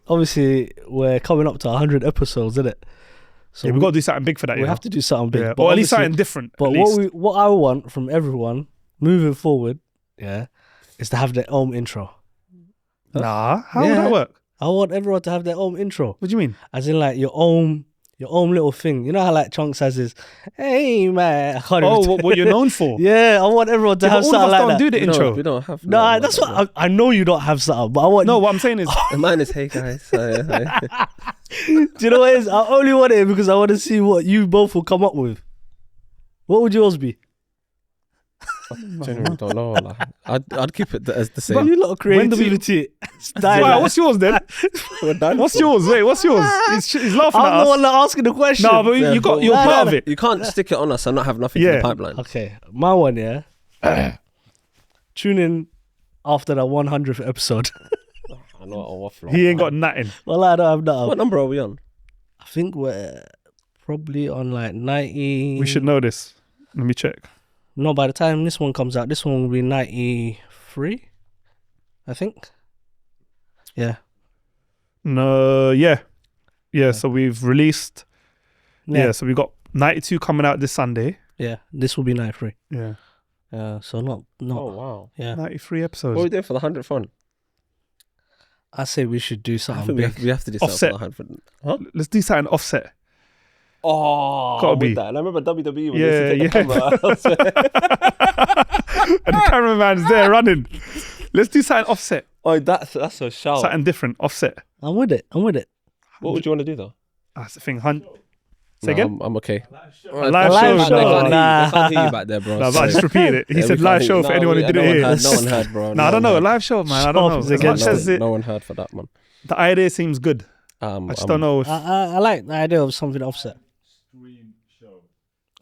obviously we're coming up to 100 episodes, isn't it? So yeah, we've got to do something big for that. We have to do something big, yeah. but Or at least obviously- something different. But at least. what I want from everyone moving forward, is to have their own intro. Nah, how would that work? I want everyone to have their own intro. What do you mean? As in like your own little thing. You know how like Chunks has his, hey man. I can't even Oh, what you're known for? Yeah, I want everyone to Yeah, have but all something of us like don't that. do the intro. We don't have. Nah, that's what I know. You don't have something, but I want. No, what I'm saying is, Mine is hey guys. Do you know what it is? I only want it because I want to see what you both will come up with. What would yours be? Genuinely don't know. Like, I'd keep it as the But same. you lot of When do we- creativity. Wow, what's yours then? We're done. What's yours? Wait, what's yours? He's laughing at I'm the us. one that asking the question. No, but you're part of it. You can't stick it on us and not have nothing in Yeah. the pipeline. Okay, my one, tune in after the 100th episode. I know I'll waffle. He ain't got nothing. Well, I don't have that. What number are we on? I think we're probably on like 90. We should know this. Let me check. No, by the time this one comes out, this one will be 93, I think. Yeah. No, yeah. So we've released. Yeah. So we've got 92 coming out this Sunday. Yeah. This will be 93. Yeah. So not. Oh wow. Yeah. 93 What episodes. are we doing for the 100th one? I say we should do I something think big. we have to do Offset. something for the 100th. Huh? Let's do something offset. Oh, Gotta with be. that. And I remember WWE when Yeah, they used to take the camera. And the cameraman's there running. Let's do something offset. Oh, that's a shout. Something different. Offset. I'm with it. What would you want to do though? That's the thing. Say No, again? I'm okay. A live show. They can't Nah. hear you back there, bro. No, but I just repeated it. He Yeah, said we live can't show hear- for no, anyone who we- didn't hear. No one heard, bro. No, I don't know. A live show, man. I don't know. Stop, As much as it, No one heard for that, man. the idea seems good. I just don't know if. I like the idea of something offset.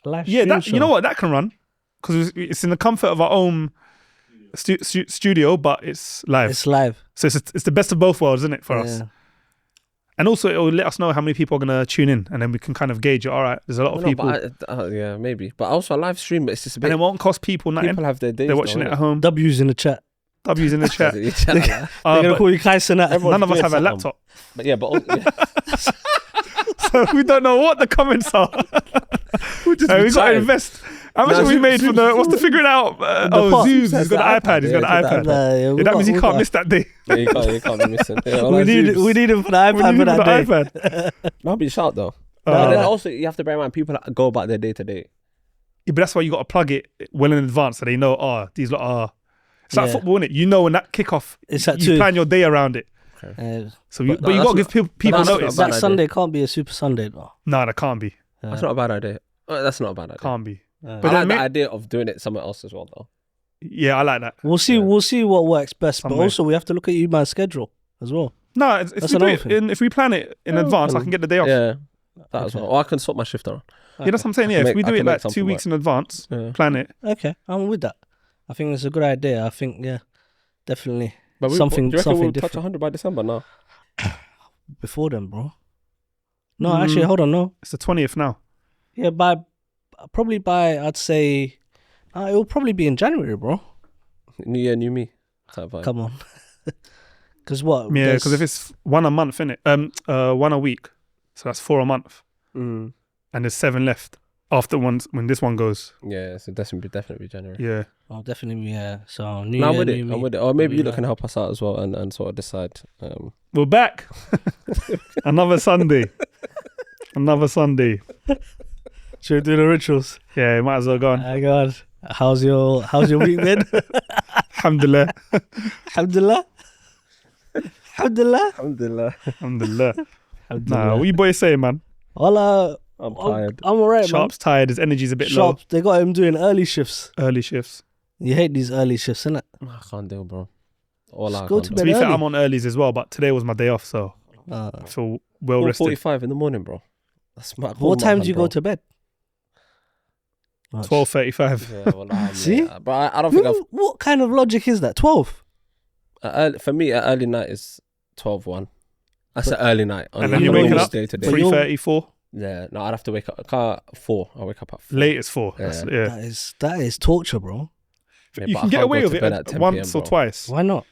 Live Yeah, stream that, show. you know what? That can run. Because it's in the comfort of our own studio, but it's live. It's live. So it's the best of both worlds, isn't it, for us? Yeah. And also, it will let us know how many people are going to tune in. And then we can kind of gauge it. All right, there's a lot of people. Yeah, maybe. But also a live stream, it's just a And bit. it won't cost people nothing. People have their days. They're watching it at home. W's in the chat. W's in the chat. They're gonna But call you Kyson at. Everyone- none of us have a doing laptop. But yeah, but yeah. So we don't know what the comments are. we got to chatting. invest. How much Nah, have we Zubs- made for the? What's the figuring out? pot. Zubs. He's Has got the an iPad. He's got iPad. an Yeah, iPad. Nah, yeah, Yeah, that means he can't miss that day. Yeah, you can't be missing. Yeah, We need him for the We iPad need for him that for day. the iPad. That'll be a shout though. Uh, But then also you have to bear in mind people that go about their day to day. Yeah, but that's why you got to plug it well in advance so they know, these lot are. It's like Yeah. football, innit? You know when that kickoff, It's at you 2. plan your day around it. So, But but you that's got to give people that's not notice. a bad That idea. Sunday can't be a Super Sunday though. No, that can't be. That's not a bad idea. That's not a bad idea. Can't be. But But I like then the ma- idea of doing it somewhere else as well though. Yeah, I like that. we'll see. Yeah. We'll see what works best. But Somewhere. also, we have to look at you man's schedule as well. No, if That's we do another it thing. if we plan it in advance, I can get the day off. Yeah. That as Okay. well. Or I can sort my shift around. Yeah, that's what I'm saying. I Yeah, can if we make- do I it can make like something 2 weeks in advance, Yeah. plan it. Okay, I'm with that. I think it's a good idea. I think definitely But Something- do you reckon something we'll touch different. 100 by December now? before then, bro. No, actually, hold on. No, It's the 20th now. yeah, probably by I'd say it will probably be in January, bro. New year, new me. Type vibe. Come on, because what? Yeah, there's- because if it's one a month, innit? One a week, so that's 4 a month, Mm. and there's 7 left after when this one goes. Yeah, so definitely January. Yeah, oh, definitely, yeah. So new No, I'm year, with new it. me. I'm with it. Or maybe New you year. lot can help us out as well and sort of decide. we're back. Another Sunday. Another Sunday. Should we do the rituals? Yeah, might as well go on. My God, how's your week been? Alhamdulillah. Alhamdulillah. Alhamdulillah. Alhamdulillah. Alhamdulillah. Nah, Alhamdulillah. what you boys saying, man? Well, I'm tired. I'm alright, Sharp's tired. His energy's a bit man. Sharp. They got him doing early shifts. low. Early shifts. You hate these early shifts, innit? I can't deal, bro. All Just I go can't to do. bed. To be fair, early. I'm on earlies as well, but today was my day off, so I feel well rested. 4:45 in the morning, bro. That's my. What time do you go to bed? 12:35. Yeah, well, See? But I don't think I've. What kind of logic is that? 12? For me, an early night is 12:1. That's an early night. And then you're waking up day to day. 3:34. Yeah, no, I'd have to wake up. I can't 4. I wake up at 4. Late is 4. Yeah. That is torture, bro. Yeah, You but can I get can't away go with to it bed at 10 once PM, or bro. twice. Why not?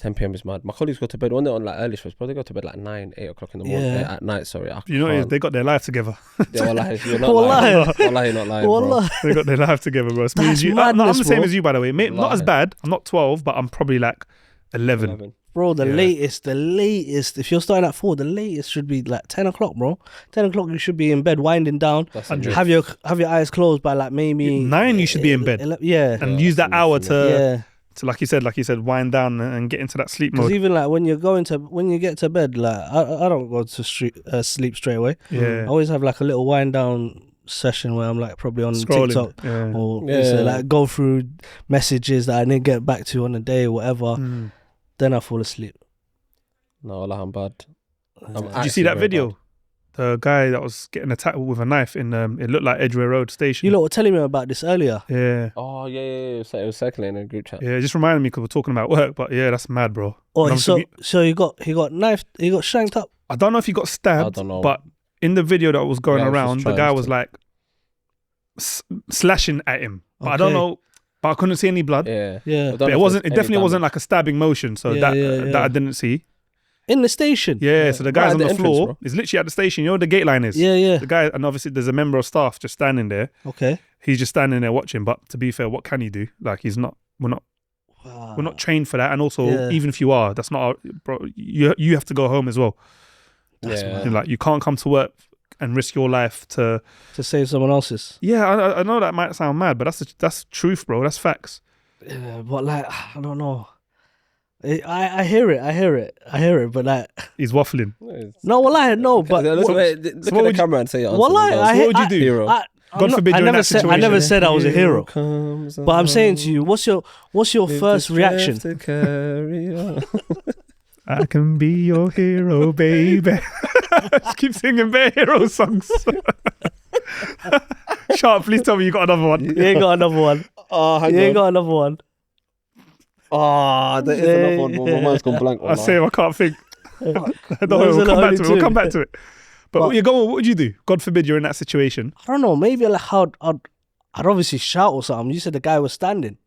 10 p.m. is mad. My colleagues go to bed when they're on like early shifts, bro. They go to bed like 9, 8 o'clock in the morning. Yeah. At night, sorry. You know, they got their life together. Yeah, wallahi, you're not Wallahi. lying. Wallahi, you're not lying, bro. Wallah. They got their life together, bro. It's me and That's you. I'm madness, the same bro. as you, by the way. Not as Wallahi. bad. I'm not 12, but I'm probably like 11. Bro, the Yeah. latest, if you're starting at 4, the latest should be like 10 o'clock, bro. 10 o'clock, you should be in bed, winding down. That's Hundred. it. Have your eyes closed by like maybe 9, you should be in bed. Yeah. And Yeah, use that hour to, Yeah. like you said, wind down and get into that sleep Because mode. even like when you get to bed, like I don't go to sleep straight away. I Yeah. always have like a little wind down session where I'm like probably on Scrolling. TikTok Yeah. or Yeah. like go through messages that I didn't get back to on the day or whatever. Mm. Then I fall asleep. No, Allah, I'm bad. Did you see that video? The guy that was getting attacked with a knife in it looked like Edgware Road station. You lot were telling me about this earlier. Yeah. Oh, yeah. So it was circulating in a group chat. Yeah, it just reminded me because we're talking about work, but yeah, that's mad, bro. Oh, And so obviously- he got knifed. He got shanked up. I don't know if he got stabbed, I don't know. but in the video that was going Yeah, I was around, just the guy trying was to- like slashing at him. But I don't Okay. know. But I couldn't see any blood. Yeah. Yeah. But it wasn't. It definitely wasn't like a stabbing motion. So Yeah, yeah, that yeah. I didn't see. In the station. Yeah. So the guy's Right at on the the entrance, floor. bro. He's literally at the station. You know where the gate line is. Yeah. The guy, and obviously there's a member of staff just standing there. Okay. He's just standing there watching. But to be fair, what can he do? Like he's not. We're not trained for that. And also, Yeah. even if you are, that's not. Bro, you have to go home as well. Yeah. Like you can't come to work and risk your life to. To save someone else's. Yeah, I know that might sound mad, but that's truth, bro. That's facts. Yeah, but like I don't know. I hear it, but like He's waffling. no, well, no, but look what at the would you- camera and say it. well, what would you do? Hero. God forbid you're in that I never situation. said I was a hero. But I'm saying to you, what's your first reaction? I can be your hero, baby. Just keep singing Bear Hero songs. Sharp, please tell me you got another one. You ain't got another one. Oh, hang You ain't on. got another one. Oh, there is another one. But my mind's gone blank. I say I can't think. Don't worry, Those we'll are the come back only to it. We'll two. come back to it. But But- you go. What would you do? God forbid you're in that situation. I don't know. Maybe like how I'd obviously shout or something. You said the guy was standing.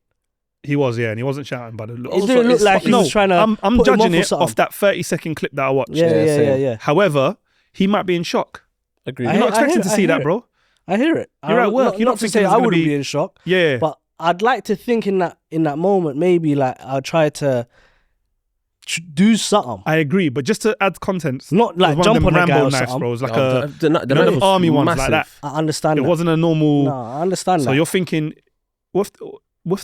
He was, yeah, and he wasn't shouting, but it It looked. didn't look like he was trying to. I'm put him judging off or it something. off that 30-second clip that I watched. Yeah. same. However, he might be in shock. Agreed. You're not expecting to I see hear that, it. bro. I hear it. You're at work, you're not to thinking say there's I gonna wouldn't be- be in shock, Yeah. but I'd like to think in that moment maybe like I'll try to do something. I agree, but just to add context, Not like it was one of jump them on a guy Rambo or knives, something. bro. It was like Oh, a, the you know, knife them was army ones like that. massive. I understand It that. wasn't a normal. No, I understand So that. you're thinking, what's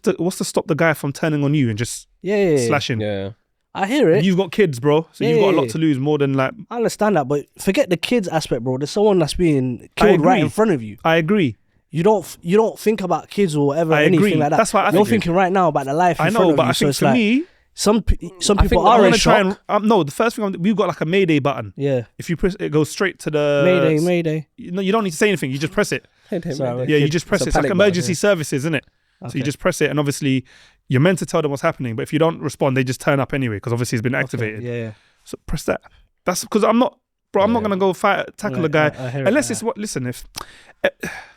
to stop the guy from turning on you and just yeah. slashing? Yeah. I hear it. You've got kids, bro, so you've got a Yeah. lot to lose more than like. I understand that, but forget the kids aspect, bro. There's someone that's being I killed right agree. in front of you. I agree. You don't think about kids or whatever, I anything agree. like that. That's why I You're think- thinking right now about the life in I front know, of but you. I So think it's for like me, some I people think are I'm in gonna try shock. and no. The first thing we've got like a Mayday button. Yeah, If you press, it goes straight to the Mayday. You don't need to say anything. You just press it. Sorry. Yeah, you just press It's it. a It's like panic emergency button, services, isn't it? So you just press it, and obviously you're meant to tell them what's happening. But if you don't respond, they just turn up anyway because obviously it's been activated. Yeah. So press that. That's because I'm not Yeah. gonna go tackle a guy I hear it, unless yeah. it's what. Listen, if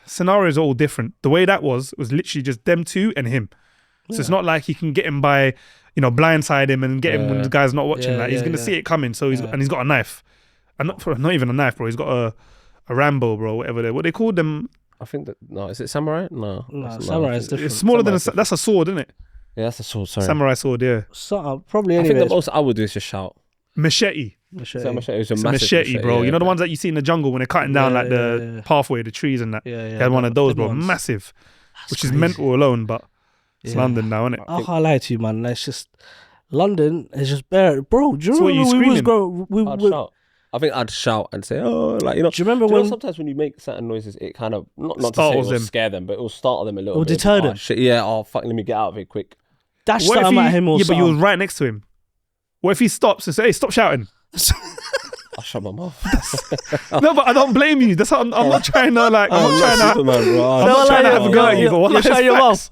scenarios are all different. The way that was literally just them two and him. So it's not like he can get him by, blindside him and get him when Yeah. the guy's not watching. Yeah, Like he's yeah, gonna yeah. see it coming. So he's Yeah. and he's got a knife, and not even a knife, bro. He's got a Rambo, bro. Whatever what they call them. I think that is it samurai? No, No, that's samurai not. is different. It's smaller than Samurai's that's a sword, isn't it? Yeah, that's a sword. Sorry. Samurai sword, yeah. So, probably I anyway. think the most I would do is just shout. Machete. So machete is a It's a massive machete, bro. yeah, You know the but- ones that you see in the jungle when they're cutting down Yeah, like the yeah, yeah. pathway, the trees and that. Yeah. He had one of those, Big bro. ones. Massive. That's Which is crazy. mental alone, but it's Yeah. London now, isn't it? I can't lie to you, man. It's just London is just bare, bro. Do you So what, remember you we was screaming? growing? I'd We, shout. I think I'd shout and say, "Oh, like do you remember Do you know when? sometimes when you make certain noises, it kind of not to say Startles it will them. scare them, but it will startle them a little Or bit. deter Oh, them. shit, yeah. Oh fuck, let me get out of here quick. Dash What if something he, at him or yeah, but you was something. right next to him. What if he stops and says, "Hey, stop shouting"? I'll shut my mouth. No, but I don't blame you. That's how I'm not trying to like. I'm not trying to. Superman, bro. I'm not trying to have a go at you. But You're wallahi, shutting it's your facts.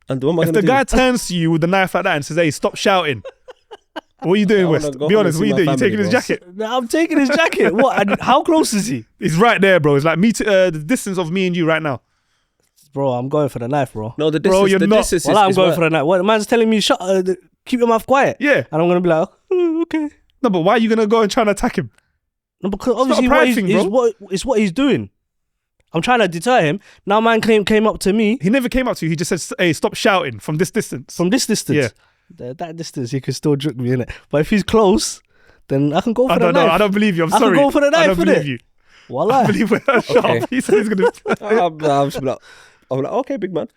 And what am I If gonna the do? guy turns to you with the knife like that and says, "Hey, stop shouting," what are you doing, I wanna West? go Be home honest. and What are see you my doing? You taking family, his bro. jacket? I'm taking his jacket. What? How close is he? He's right there, bro. It's like me to the distance of me and you right now. Bro, I'm going for the knife, bro. No, the Bro, distance. you're the not. distance Well, is I'm going where- for the knife. What the man's telling me, keep your mouth quiet. Yeah. And I'm gonna be like, oh, okay. No, but why are you gonna go and try and attack him? No, because not a obviously pride what he's, thing, is bro. what he's doing. I'm trying to deter him. Now man came up to me He never came up to you. He just said, "Hey, stop shouting from this distance." from this distance. Yeah. That distance, he could still juke me, innit? But if he's close, then I can go for I the don't know. knife. I don't believe you. I'm I can sorry. go for the I knife, don't innit? believe you. I Wallah. believe we're sharp. He said he's gonna. I'm just like, okay, big man.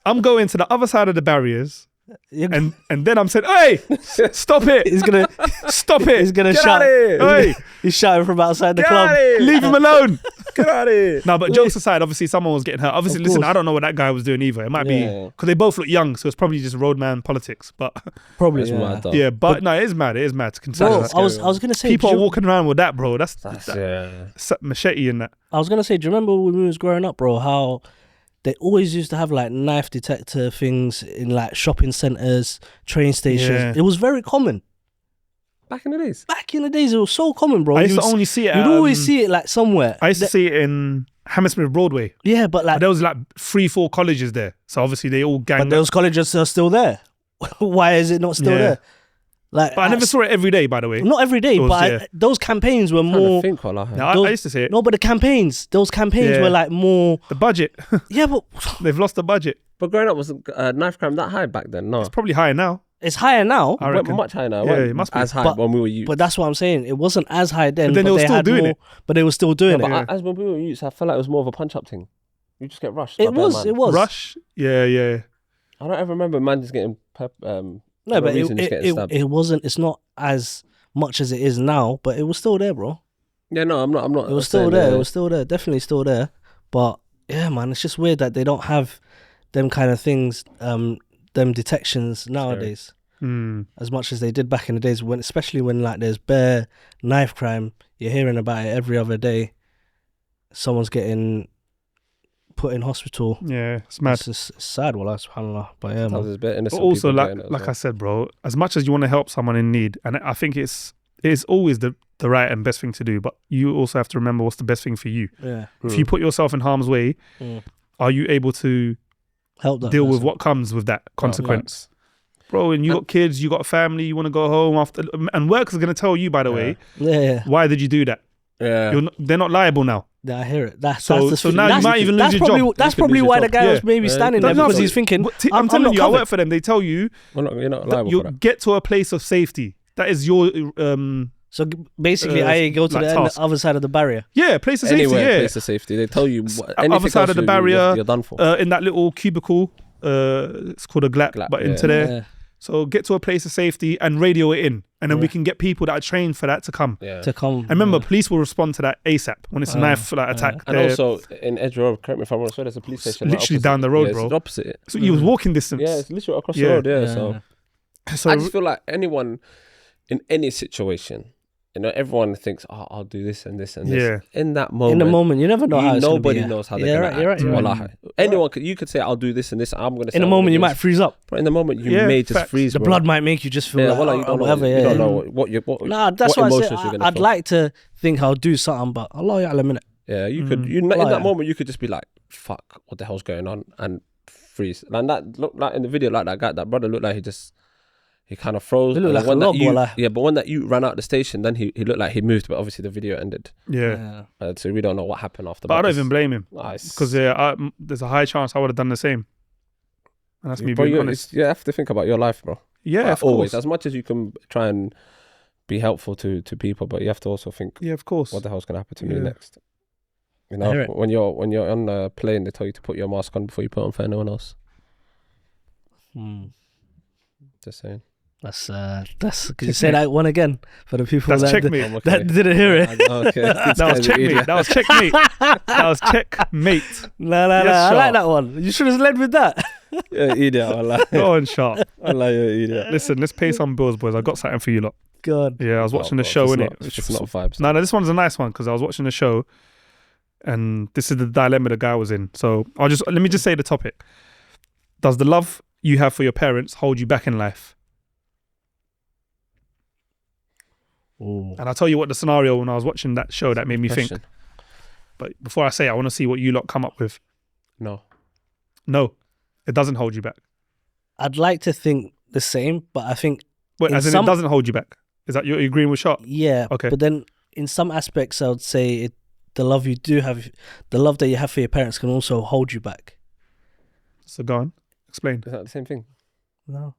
I'm going to the other side of the barriers, You're- and then I'm saying, "Hey, stop it! he's gonna Stop it! he's gonna Get shout. out of here. Hey, He's shouting from outside the Get club. out of here. leave him alone!" Get out of here. No, but jokes aside, obviously someone was getting hurt. Obviously, Of listen, course. I don't know what that guy was doing either. It might be Yeah. because they both look young, so it's probably just roadman politics. But Probably. It's Yeah. mad though. yeah, but no, it is mad. It is mad to consider. Bro, that. I was gonna say People do are you- walking around with that, bro. That's Yeah. machete in that. I was gonna say, do you remember when we was growing up, bro? How they always used to have like knife detector things in like shopping centers, train stations. Yeah. It was very common Back in the days. back in the days. It was so common, bro. I used to You'd only see it. you'd always see it like somewhere. I used to see it in Hammersmith Broadway. Yeah, but like, There was like 3-4 colleges there, so obviously they all but ganged up. those colleges are still there. Why is it not still Yeah. there? Like, But I never saw it every day, by the way. not every day, It was, but yeah. those campaigns were I'm trying more. to think, Wallah. Yeah, I those- used to see it. No, but the campaigns, those campaigns Yeah. were like more. The budget, Yeah, but they've lost the budget. But growing up, was knife crime that high back then? No. It's probably higher now. it's higher now. I It went reckon. much higher now. Yeah, wasn't it must be. as high But- when we were youth. But that's what I'm saying. It wasn't as high then. But then they were still had doing more, it. But they were still doing No, it. but as when we were youths, I felt like it was more of a punch-up thing. You just get rushed. It by bare was. man. It was. Rush, yeah. I don't ever remember man just getting No, for but reason just getting stabbed. it wasn't. It's not as much as it is now, but it was still there, bro. Yeah, no, I'm not. It was still there. It was still there. Definitely still there. But yeah, man, it's just weird that they don't have them kind of things, them detections nowadays as much as they did back in the days. When, especially when like there's bare knife crime, you're hearing about it every other day. Someone's getting put in hospital. Yeah, it's mad. It's just sad, wallah, subhanallah. But yeah, Sometimes man. there's bare But innocent also, people like getting it as like well. I said, bro, as much as you want to help someone in need, and I think it's always the right and best thing to do, but you also have to remember what's the best thing for you. Yeah, If you put yourself in harm's way, are you able to help that deal with person. what comes with that consequence? Bro, and you got kids, you got a family, you want to go home after, and work is going to tell you, by the way, Yeah, why did you do that? Yeah. They're not liable now. yeah, I hear it. That's So the thing. now you That's- might even lose that's your probably, job. That's You could probably lose your why the job. guy was Yeah. maybe Yeah. standing No, there no, because but- he's thinking, I'm telling not you, I covered. work for them. They tell you You're not that liable you for that. get to a place of safety. That is your So basically, I go to like the task. other side of the barrier. place of safety. Anywhere, Yeah, place of safety. They tell you anything other side else of the you do, barrier, you're done for. in that little cubicle. It's called a glap, Glap, but yeah. into there. Yeah. So get to a place of safety and radio it in, and then we can get people that are trained for that to come. Yeah. To come. And remember, police will respond to that ASAP when it's a knife attack. And They're- also in Edge Road, correct me if I'm wrong, so there's a police station literally opposite. down the road, Yeah, bro. It's the opposite. so you was walking distance. Yeah, it's literally across Yeah. the road. Yeah, Yeah. so So I just feel like anyone in any situation, everyone thinks, "Oh, I'll do this and this and this." Yeah. In that moment, in the moment, you never know how it's nobody gonna be. knows how they're Yeah, gonna right, act. you're right, you're right. Wallahi. Anyone could, you could say, "I'll do this and this." I'm gonna say In the I'm moment, gonna you do might this. freeze up. But in the moment, you Yeah, may just facts. freeze. The bro. blood might make you just feel Yeah, like, well, you don't know. whatever. You Yeah, don't yeah. know what you. Nah, that's what why I emotions said you're gonna I'd feel. like to think I'll do something, but Allah ya'lam innit. Yeah, you could. You in Oh, that yeah. moment, you could just be like, "Fuck, what the hell's going on?" and freeze. And that looked like in the video, like that brother looked like he kind of froze. He looked And like when a that lob, you- wallah. Yeah, but when that you ran out the station, then he looked like he moved. But obviously the video ended, yeah. so we don't know what happened after. But I don't even blame him Nice. because there's a high chance I would have done the same. And that's me Bro, being you honest. have to think about your life, bro. Yeah, Like, of always. course. As much as you can try and be helpful to people, but you have to also think, Yeah, of course. what the hell's gonna happen to me Yeah. next? You I hear know, it. when you're on a plane, they tell you to put your mask on before you put it on for anyone else. Just saying. That's. Could you say that one again for the people That's that checkmate. I'm okay. that didn't hear it? Okay. That was checkmate. That was checkmate. That was checkmate. No, Yes, I sharp. like that one. You should have led with that. Yeah, idiot. Allah. Go on, sharp. Allah, you're an idiot. Listen, let's pay some bills, boys. I got something for you lot. God. Yeah, I was watching the show, innit? It's not vibes. No, this one's a nice one because I was watching the show, and this is the dilemma the guy was in. So let me just say the topic: does the love you have for your parents hold you back in life? Ooh. And I'll tell you what the scenario when I was watching that show that made me think. Question. But before I say it, I want to see what you lot come up with. No. No, it doesn't hold you back. I'd like to think the same, but I think Wait, as in it doesn't hold you back. Is that you're agreeing with Sharp? Yeah. Okay. But then in some aspects, I would say the love you do have, the love that you have for your parents can also hold you back. So go on, explain. Is that the same thing? No.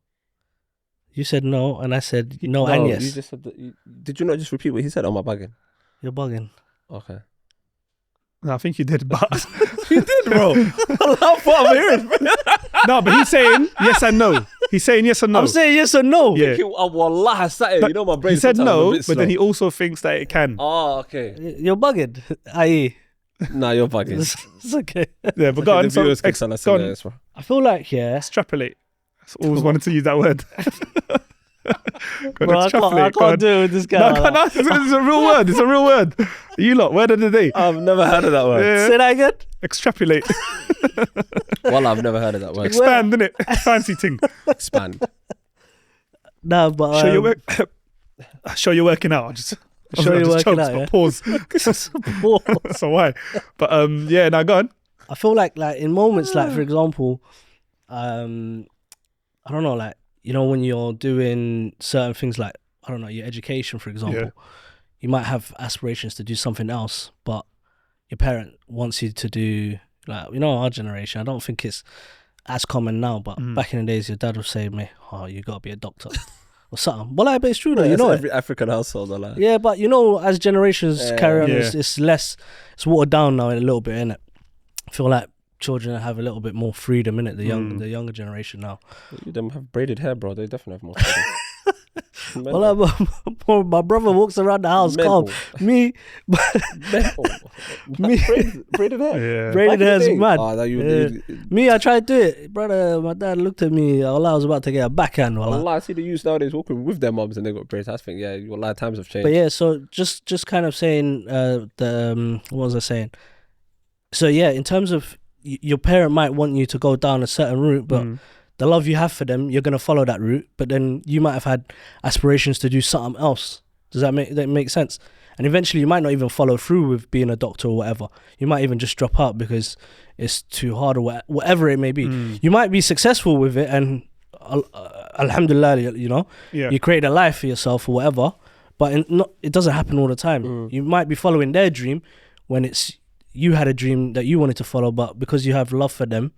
You said no, and I said no and yes. You just said did you not just repeat what he said? Am I bugging? You're bugging. Okay. No, I think you did, but You did, bro. I love what I'm hearing. no, but he's saying yes and no. He's saying yes or no. I'm saying yes or no. Yeah. Wallah, I sat here. You know my brain. He said no, but slow. then he also thinks that it can. Oh, okay. You're bugging. I.e. Nah, you're bugging. It's okay. Yeah, but go on. The So, viewers can tell us go on. this, bro. I feel like, yeah. Extrapolate. I always wanted to use that word. Bro, I can't do it with this guy. No, it's a real word. It's a real word. You lot, word of the day. I've never heard of that word. Yeah. Say that again. Extrapolate. Well, I've never heard of that word. Expand, innit? Fancy thing. Expand. Nah, but Show you're working out. I just working choked, out, but yeah? pause. So why? But yeah, now go on. I feel like in moments, like for example, I don't know, like, you know, when you're doing certain things, like, I don't know, your education, for example, you might have aspirations to do something else, but your parent wants you to do, like, you know, our generation, I don't think it's as common now, but back in the days, your dad would say to me, oh, you got to be a doctor or something. Well, but it's true though, you know every African household are like. Yeah, but you know, as generations carry on, Yeah. it's less, it's watered down now a little bit, innit? I feel like children have a little bit more freedom in it. The younger generation now. Them have braided hair, bro. They definitely have more freedom. Well, my brother walks around the house calm. Me, braided hair. Yeah. braided hair is mad. Oh, that Me, I tried to do it, brother. My dad looked at me. Allah, I was about to get a backhand. I see the youth nowadays walking with their mums and they got braids. I think, yeah, a lot of times have changed. But yeah, so just kind of saying, what was I saying? So yeah, in terms of your parent might want you to go down a certain route, but the love you have for them, you're gonna follow that route. But then you might have had aspirations to do something else. Does that make sense? And eventually, you might not even follow through with being a doctor or whatever. You might even just drop out because it's too hard or whatever it may be. You might be successful with it, and alhamdulillah, you know, you create a life for yourself or whatever. But it doesn't happen all the time. You might be following their dream when you had a dream that you wanted to follow, but because you have love for them,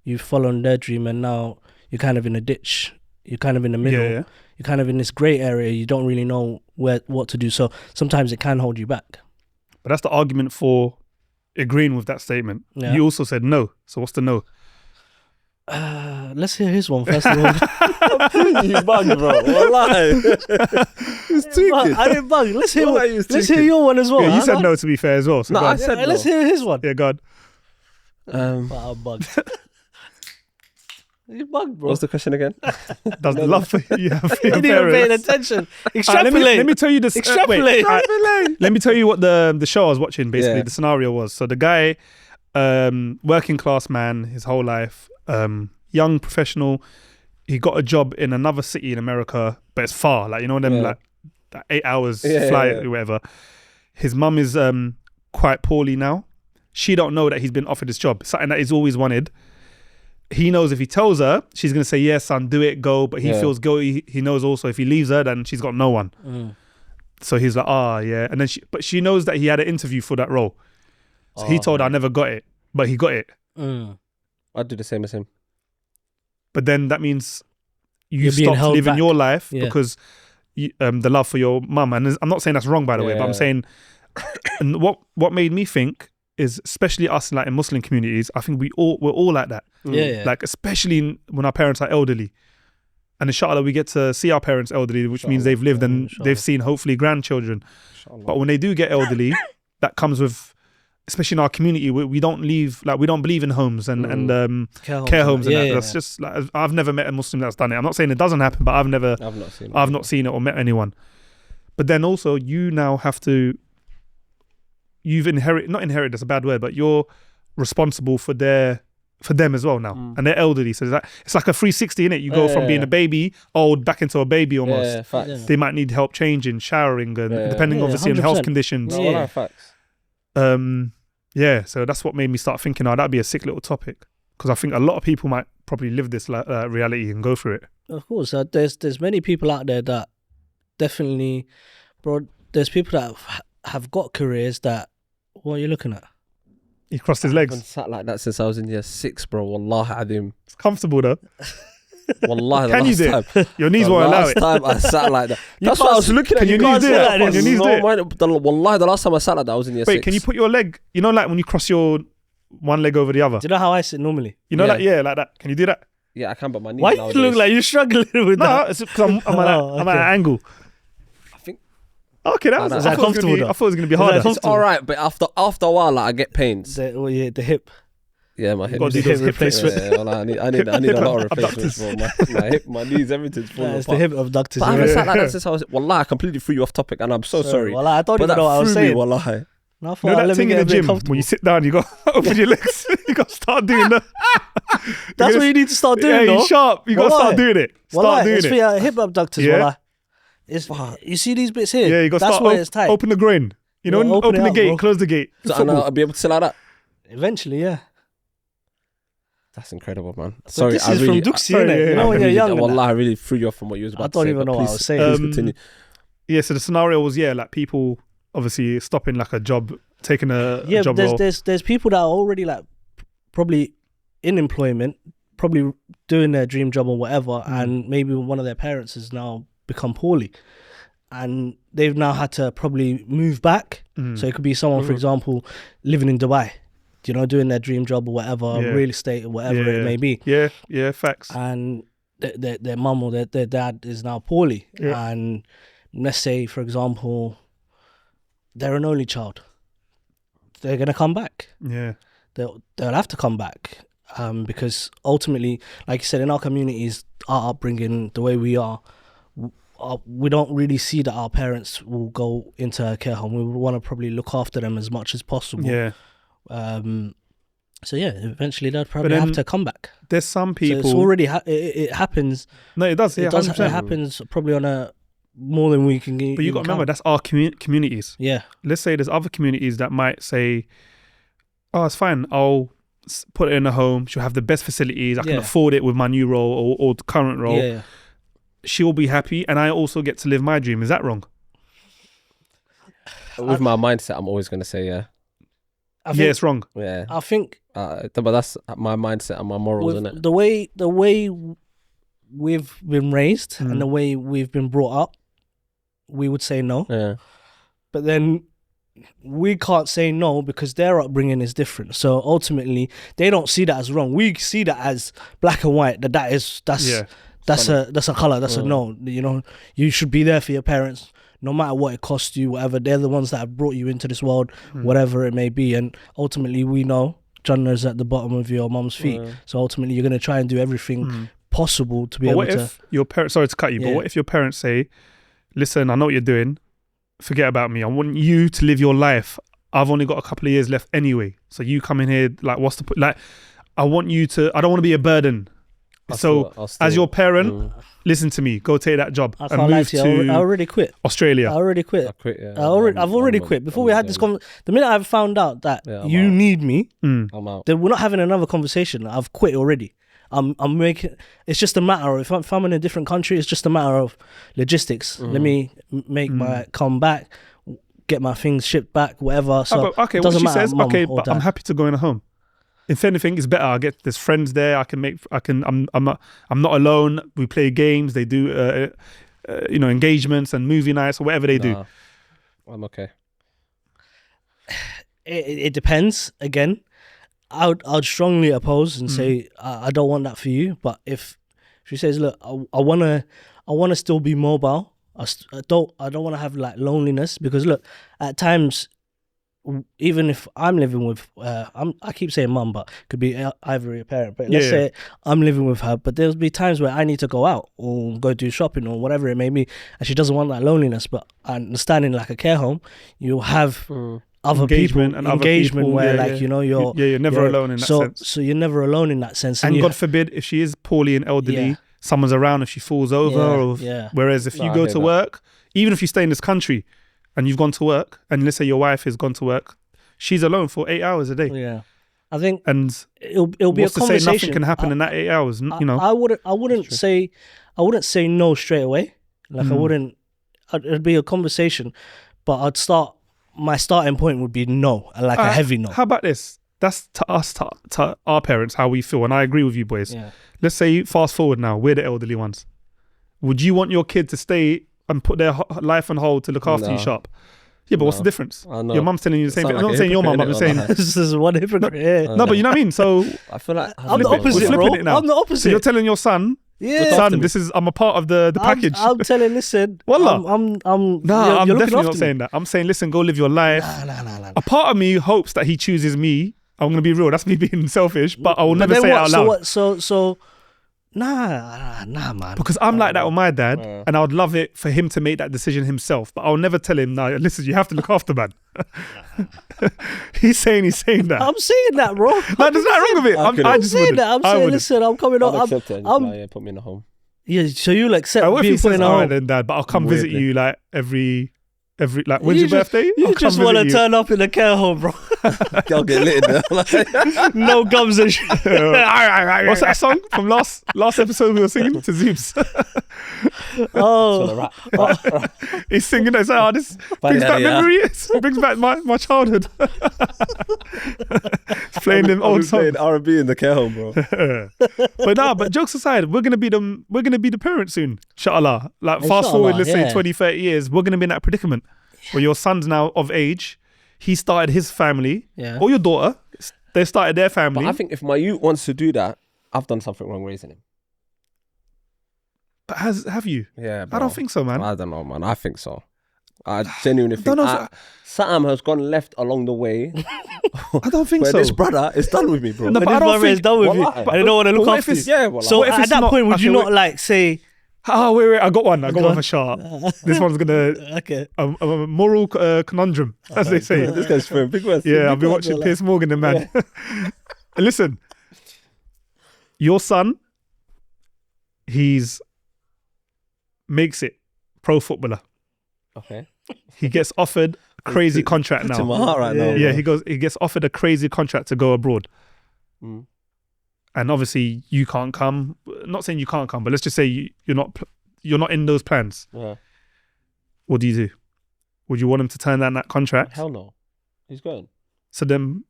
you've followed their dream, and now you're kind of in a ditch. You're kind of in the middle. Yeah. You're kind of in this grey area. You don't really know what to do. So sometimes it can hold you back. But that's the argument for agreeing with that statement. Yeah. You also said no. So what's the no? Let's hear his one first of all. You bugged, bro. Wallahi. He's tweaking. I didn't bug. Let's hear Wallahi, he was let's tweaking. hear your one as well. Yeah, you said no, to be fair, as well. So No, go I on. said no. Let's hear his one. Yeah, go on. But I'm bugged. You bugged, bro. What's the question again? Does the love for you have for your You didn't even pay parents? attention. Alright, Extrapolate. let me tell you this. Extrapolate. Let me tell you what the show I was watching, basically, Yeah. the scenario was. So the guy, working class man, his whole life, young professional, he got a job in another city in America, but it's far, like, you know, them like 8 hours flight or whatever. His mum is quite poorly now. She don't know that he's been offered this job, something that he's always wanted. He knows if he tells her, she's going to say, yes, son, do it, go. But he feels guilty. He knows also if he leaves her, then she's got no one. So he's like, yeah. And then she knows that he had an interview for that role. So he told her, I never got it, but he got it. I'd do the same as him. But then that means you You're being stopped held living back. your life Yeah. because the love for your mum. And I'm not saying that's wrong, by the way, but I'm saying, and what made me think is, especially us like in Muslim communities, I think we're all like that. Yeah. Like, especially when our parents are elderly. And inshallah, we get to see our parents elderly, which means they've lived and they've seen hopefully grandchildren. But when they do get elderly, that comes with, especially in our community, we don't believe in homes and care homes. And that. That's just like, I've never met a Muslim that's done it. I'm not saying it doesn't happen, but I've not seen it or met anyone. But then also, you now have to, not inherit, that's a bad word, but you're responsible for them as well now. And they're elderly, so it's like a 360, innit? You go from being a baby old back into a baby almost. Facts. They might need help changing, showering, and depending obviously on 100%. health conditions. Facts. So that's what made me start thinking, that'd be a sick little topic, because I think a lot of people might probably live this reality and go through it. Of course, there's many people out there that definitely, bro. There's people that have got careers that. What are you looking at? He crossed his I haven't legs. sat like that since I was in year 6, bro. Wallahi adim. It's comfortable though. Wallahi, Can you do it? Your knees won't allow it. The last time I sat like that. You That's what I was looking at. Can your knees do it? Can your knees do it? Wallahi, the last time I sat like that, I was in year 6. Wait, can you put your leg? You know, like when you cross your one leg over the other. Do you know how I sit normally? You know, Yeah. like that. Can you do that? Yeah, I can, but my knees Why you nowadays. look like you're struggling with No, that? it's because I'm at an angle. I think Okay, that was Is that I thought it was gonna comfortable be- though? I thought it was going to be Is that harder. comfortable? it's all right, but after a while, like, I get pains. The hip. Yeah, my hip. Gotta do those hip replacement. Yeah, well, I need a lot of replacements, bro. My hip, my knees, everything's falling It's apart. the hip abductors. But I yeah. haven't sat like that since I was. Wallahi, I completely threw you off topic, and I'm so sorry. Well, I don't But even that know what I was threw me, saying. wallahi. No, I You thought, know let that me thing get in a the bit gym comfortable. when you sit down, you got to open your legs. You got to start doing that. That's what you need to start doing, Yeah, though. you're sharp. You got to Wallahi. start doing it. Start Wallah, doing it's it. for your hip abductors, Yeah. wallah. It's, you see these bits here? Yeah, you got to That's start where it's tight. open the groin. You know, Yeah, open open it the up, gate, bro. close the gate. So, and Football. I'll be able to sit like that. Eventually, yeah. That's incredible, man. But Sorry, this I is really, from Duxie, sorry, innit? yeah, You know when you're young. and Wallah, that. I really threw you off from what you was about I to don't say. even but know what I please- was saying. please continue. Yeah, so the scenario was, like people obviously stopping like a job, taking a Yeah, job there's role. there's people that are already like probably in employment, probably doing their dream job or whatever, and maybe one of their parents has now become poorly, and they've now had to probably move back. So it could be someone, for example, living in Dubai, you know, doing their dream job or whatever, Yeah. real estate or whatever Yeah. it may be, Yeah, facts. and their mum or their dad is now poorly, Yeah. and let's say, for example, they're an only child. They're gonna come back. Yeah. They'll have to come back, because ultimately, like you said, in our communities, our upbringing, the way we are, we don't really see that our parents will go into a care home. We would want to probably look after them as much as possible. Yeah. So yeah, eventually they'll probably then have to come back. There's some So people. it's already it happens. No, it does. Yeah, It does. 100%. It happens probably on a more than we can. But you got to remember, that's our communities. Yeah. Let's say there's other communities that might say, "Oh, it's fine. I'll put it in a home. She'll have the best facilities. I can Yeah. afford it with my new role or the current role. Yeah. She'll be happy, and I also get to live my dream." Is that wrong? With my mindset, I'm always going to say yeah. I Yeah, think, it's wrong. Yeah. I think But that's my mindset and my morals, with isn't it? the way we've been raised and the way we've been brought up, we would say no. Yeah. But then we can't say no because their upbringing is different. So ultimately, they don't see that as wrong. We see that as black and white. That's a color. That's a no. You know, you should be there for your parents, no matter what it costs you. Whatever, they're the ones that have brought you into this world, whatever it may be. And ultimately, we know Jannah's at the bottom of your mum's feet. So ultimately, you're gonna try and do everything possible to be But able what to. if your parents? Sorry to cut you, but Yeah. what if your parents say, "Listen, I know what you're doing. Forget about me. I want you to live your life. I've only got a couple of years left anyway. So you come in here, like, what's the point? Like, I want you to. I don't want to be a burden. I'll So still- as your parent, listen to me. Go take that job I and can't lie move to you. I to already quit. Australia. I already quit. I quit, yeah. I've already quit. Before we had this conversation, the minute I've found out that Yeah, I'm you out. need me, I'm out. then we're not having another conversation. I've quit already. I'm making. It's just a matter of if I'm in a different country. It's just a matter of logistics. Let me make my come back, get my things shipped back, whatever. So But, okay, it what doesn't she matter, says, mum okay, or but I'm dad. happy to go in a home. If anything, it's better. There's friends there. I'm not alone. We play games. They do, engagements and movie nights or whatever they do. Nah, I'm okay. It depends. Again, I'd strongly oppose and say I don't want that for you. But if she says, look, I wanna still be mobile. I don't want to have like loneliness, because look, at times, even if I'm living with I keep saying mum, but it could be either a parent. But let's say I'm living with her, but there'll be times where I need to go out or go do shopping or whatever it may be, and she doesn't want that loneliness. But I understand in like a care home, you'll have other Engagement people, and other engagement people, where yeah. you're You're never alone in that sense. So you're never alone in that sense. And you God forbid, if she is poorly and elderly, someone's around if she falls over. Whereas if you go to work, even if you stay in this country and you've gone to work, and let's say your wife has gone to work, she's alone for 8 hours a day. Yeah. I think And it'll be a what's to say conversation. nothing can happen in that 8 hours? You know, I wouldn't say no straight away. Like it'd be a conversation, but my starting point would be no, like a heavy no. How about this? That's to us, to our parents, how we feel. And I agree with you, boys. Yeah. Let's say fast forward now, we're the elderly ones. Would you want your kid to stay and put their life on hold to look after you sharp? Yeah, but what's the difference? Your mum's telling you the same thing. I'm not saying your mum, I'm saying... This is one hypocrite. No, but you know what I mean? So... I feel like... I'm the opposite, bro. I'm the opposite. So you're telling your son... Yeah, son, I'm a part of the package. I'm telling, listen, Wallah. I'm definitely not saying that. I'm saying, listen, go live your life. Nah. A part of me hopes that he chooses me. I'm gonna be real. That's me being selfish, but I will never say it out loud. So nah, man. Because I'm like that with my dad, and I would love it for him to make that decision himself. But I'll never tell him, no, listen, you have to look after man. He's saying that. I'm saying that, bro. No, there's nothing wrong with it. I'm just saying that. I'm saying, listen, I'm coming I'll up. accept it. Yeah, put me in a home. Yeah, so you'll accept what if being he put says, in a all home? right then, dad, but I'll come visit you like every like, when's your birthday? You just want to turn up in a care home, bro. I'll get lit in there. No gums and shit. What's that song from last episode we were singing to Zubs? Oh, He's singing that. Oh, this brings back memories. Brings back my childhood. It's playing them old songs. Playing R&B in the care home, bro. But jokes aside, we're gonna be the parents soon, inshallah. Like fast forward, let's say 20, 30 years, we're gonna be in that predicament where your son's now of age. He started his family, or your daughter. They started their family. But I think if my youth wants to do that, I've done something wrong raising him. But have you? Yeah, bro. I don't think so, man. I don't know, man. I think so. I genuinely think something has gone left along the way. I don't think so. This brother is done with me, bro. No, but I don't think it's done with you. But I don't want to look after you. Yeah, so at that point, would you not like say... Oh, wait, I got one for sure. This one's gonna... Okay. A moral conundrum, as they say. This guy's throwing big words. Yeah, I've been watching Piers Morgan, the man. Yeah. Listen, your son, makes it pro footballer. Okay. He gets offered a crazy contract now. To my heart right now. Yeah, he gets offered a crazy contract to go abroad. Mm. And obviously you can't come. Not saying you can't come, but let's just say you're not in those plans. Yeah. What do you do? Would you want him to turn down that contract? Hell no. He's going. So then,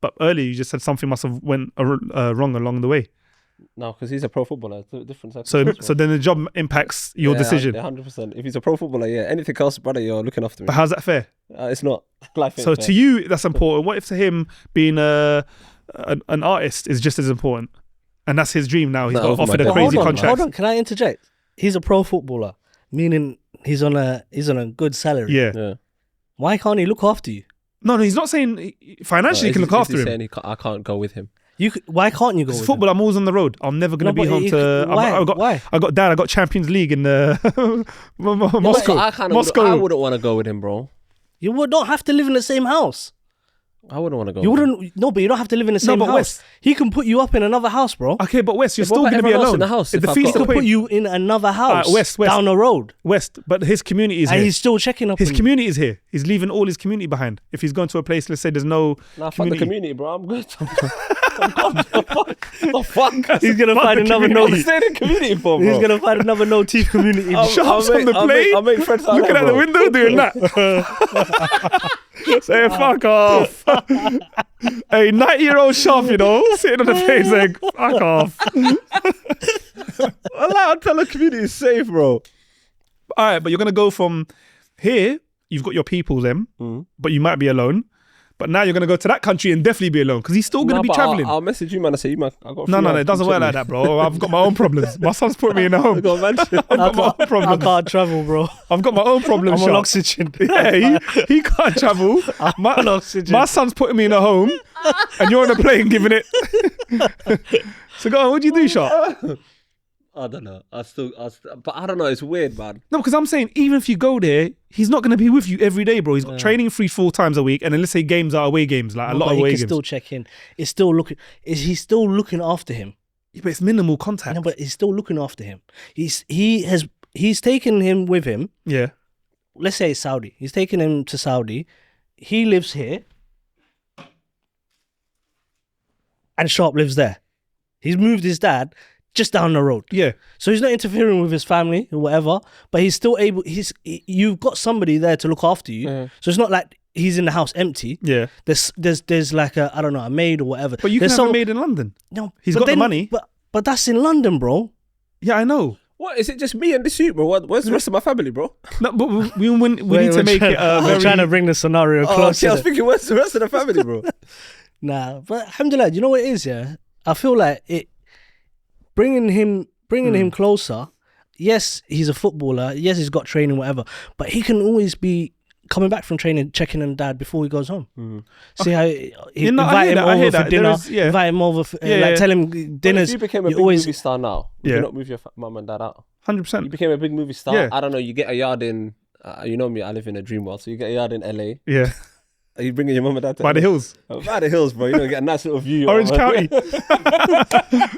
but earlier you just said something must have went wrong along the way. No, because he's a pro footballer. It's a different so then the job impacts your decision. 100%. If he's a pro footballer, yeah. Anything else, brother, you're looking after me. But how's that fair? It's not. Life ain't so fair. To you, that's important. What if to him being an artist is just as important? And that's his dream now. He's got offered a crazy contract. Hold on, can I interject? He's a pro footballer, meaning he's on a good salary. Yeah. Why can't he look after you? No, he's not saying financially he can look after him. Saying I can't go with him. Why can't you go with football? him? I'm always on the road. I'm never going to be home to... Why? I got Champions League in Moscow. I wouldn't want to go with him, bro. You don't have to live in the same house. I wouldn't want to go. You wouldn't. No, but you don't have to live in the same house. West, he can put you up in another house, bro. Okay, but West, you're still going to be alone. In the house, he can put you in another house. West, down the road. West, but his community is here. And he's still checking up. His community is here. He's leaving all his community behind. If he's going to a place, let's say there's no fuck the community, bro. I'm good. Oh fuck! He's gonna find another community for, bro. He's gonna find another no teeth community. Shops on the plate. I'll make friends. Looking at the window, doing that. Say fuck off. A 90-year-old shop, sitting on the plate saying fuck off. I'll tell the community is safe, bro. All right, but you're gonna go from here. You've got your people, but you might be alone. But now you're going to go to that country and definitely be alone because he's still going to be traveling. I'll message you, man. I say, man, I got No, it doesn't work like that, bro. I've got my own problems. My son's put me in a home. I've got my own problems. I can't travel, bro. I've got my own problems. I'm on oxygen. Yeah, he can't travel. I'm on oxygen. My son's putting me in a home and you're on a plane giving it. So go on, what do you do, Sharp? I don't know. But I don't know. It's weird, man. No, because I'm saying even if you go there, he's not going to be with you every day, bro. He's got training 4 times a week, and then let's say games are away games, like a lot of away games. He can still check in. He's still looking after him. Yeah, but it's minimal contact. No, but he's still looking after him. He's taken him with him. Yeah. Let's say it's Saudi. He's taken him to Saudi. He lives here. and Sharp lives there. He's moved his dad just down the road. Yeah. So he's not interfering with his family or whatever, but he's still able. You've got somebody there to look after you. So it's not like he's in the house empty. Yeah. There's like a maid or whatever. But you can have a maid in London. No, he's got the money. But that's in London, bro. Yeah, I know. What, is it just me and the suit, bro? Where's the rest of my family, bro? No, but we need to make it we're trying to bring the scenario closer. Okay, I was thinking, where's the rest of the family, bro? Nah, but alhamdulillah, you know what it is, yeah? I feel like bringing him closer. Yes, he's a footballer. Yes, he's got training, whatever. But he can always be coming back from training, checking on dad before he goes home. See how invite him over for dinner. Invite him over, tell him dinners. If you became a big movie star now, would you not move your mum and dad out? 100%. You became a big movie star. I don't know. You get a yard in. You know me. I live in a dream world. So you get a yard in LA. Yeah. Are you bringing your mum and dad to By the hills? By the hills, bro. You know, get a nice little view. Orange County.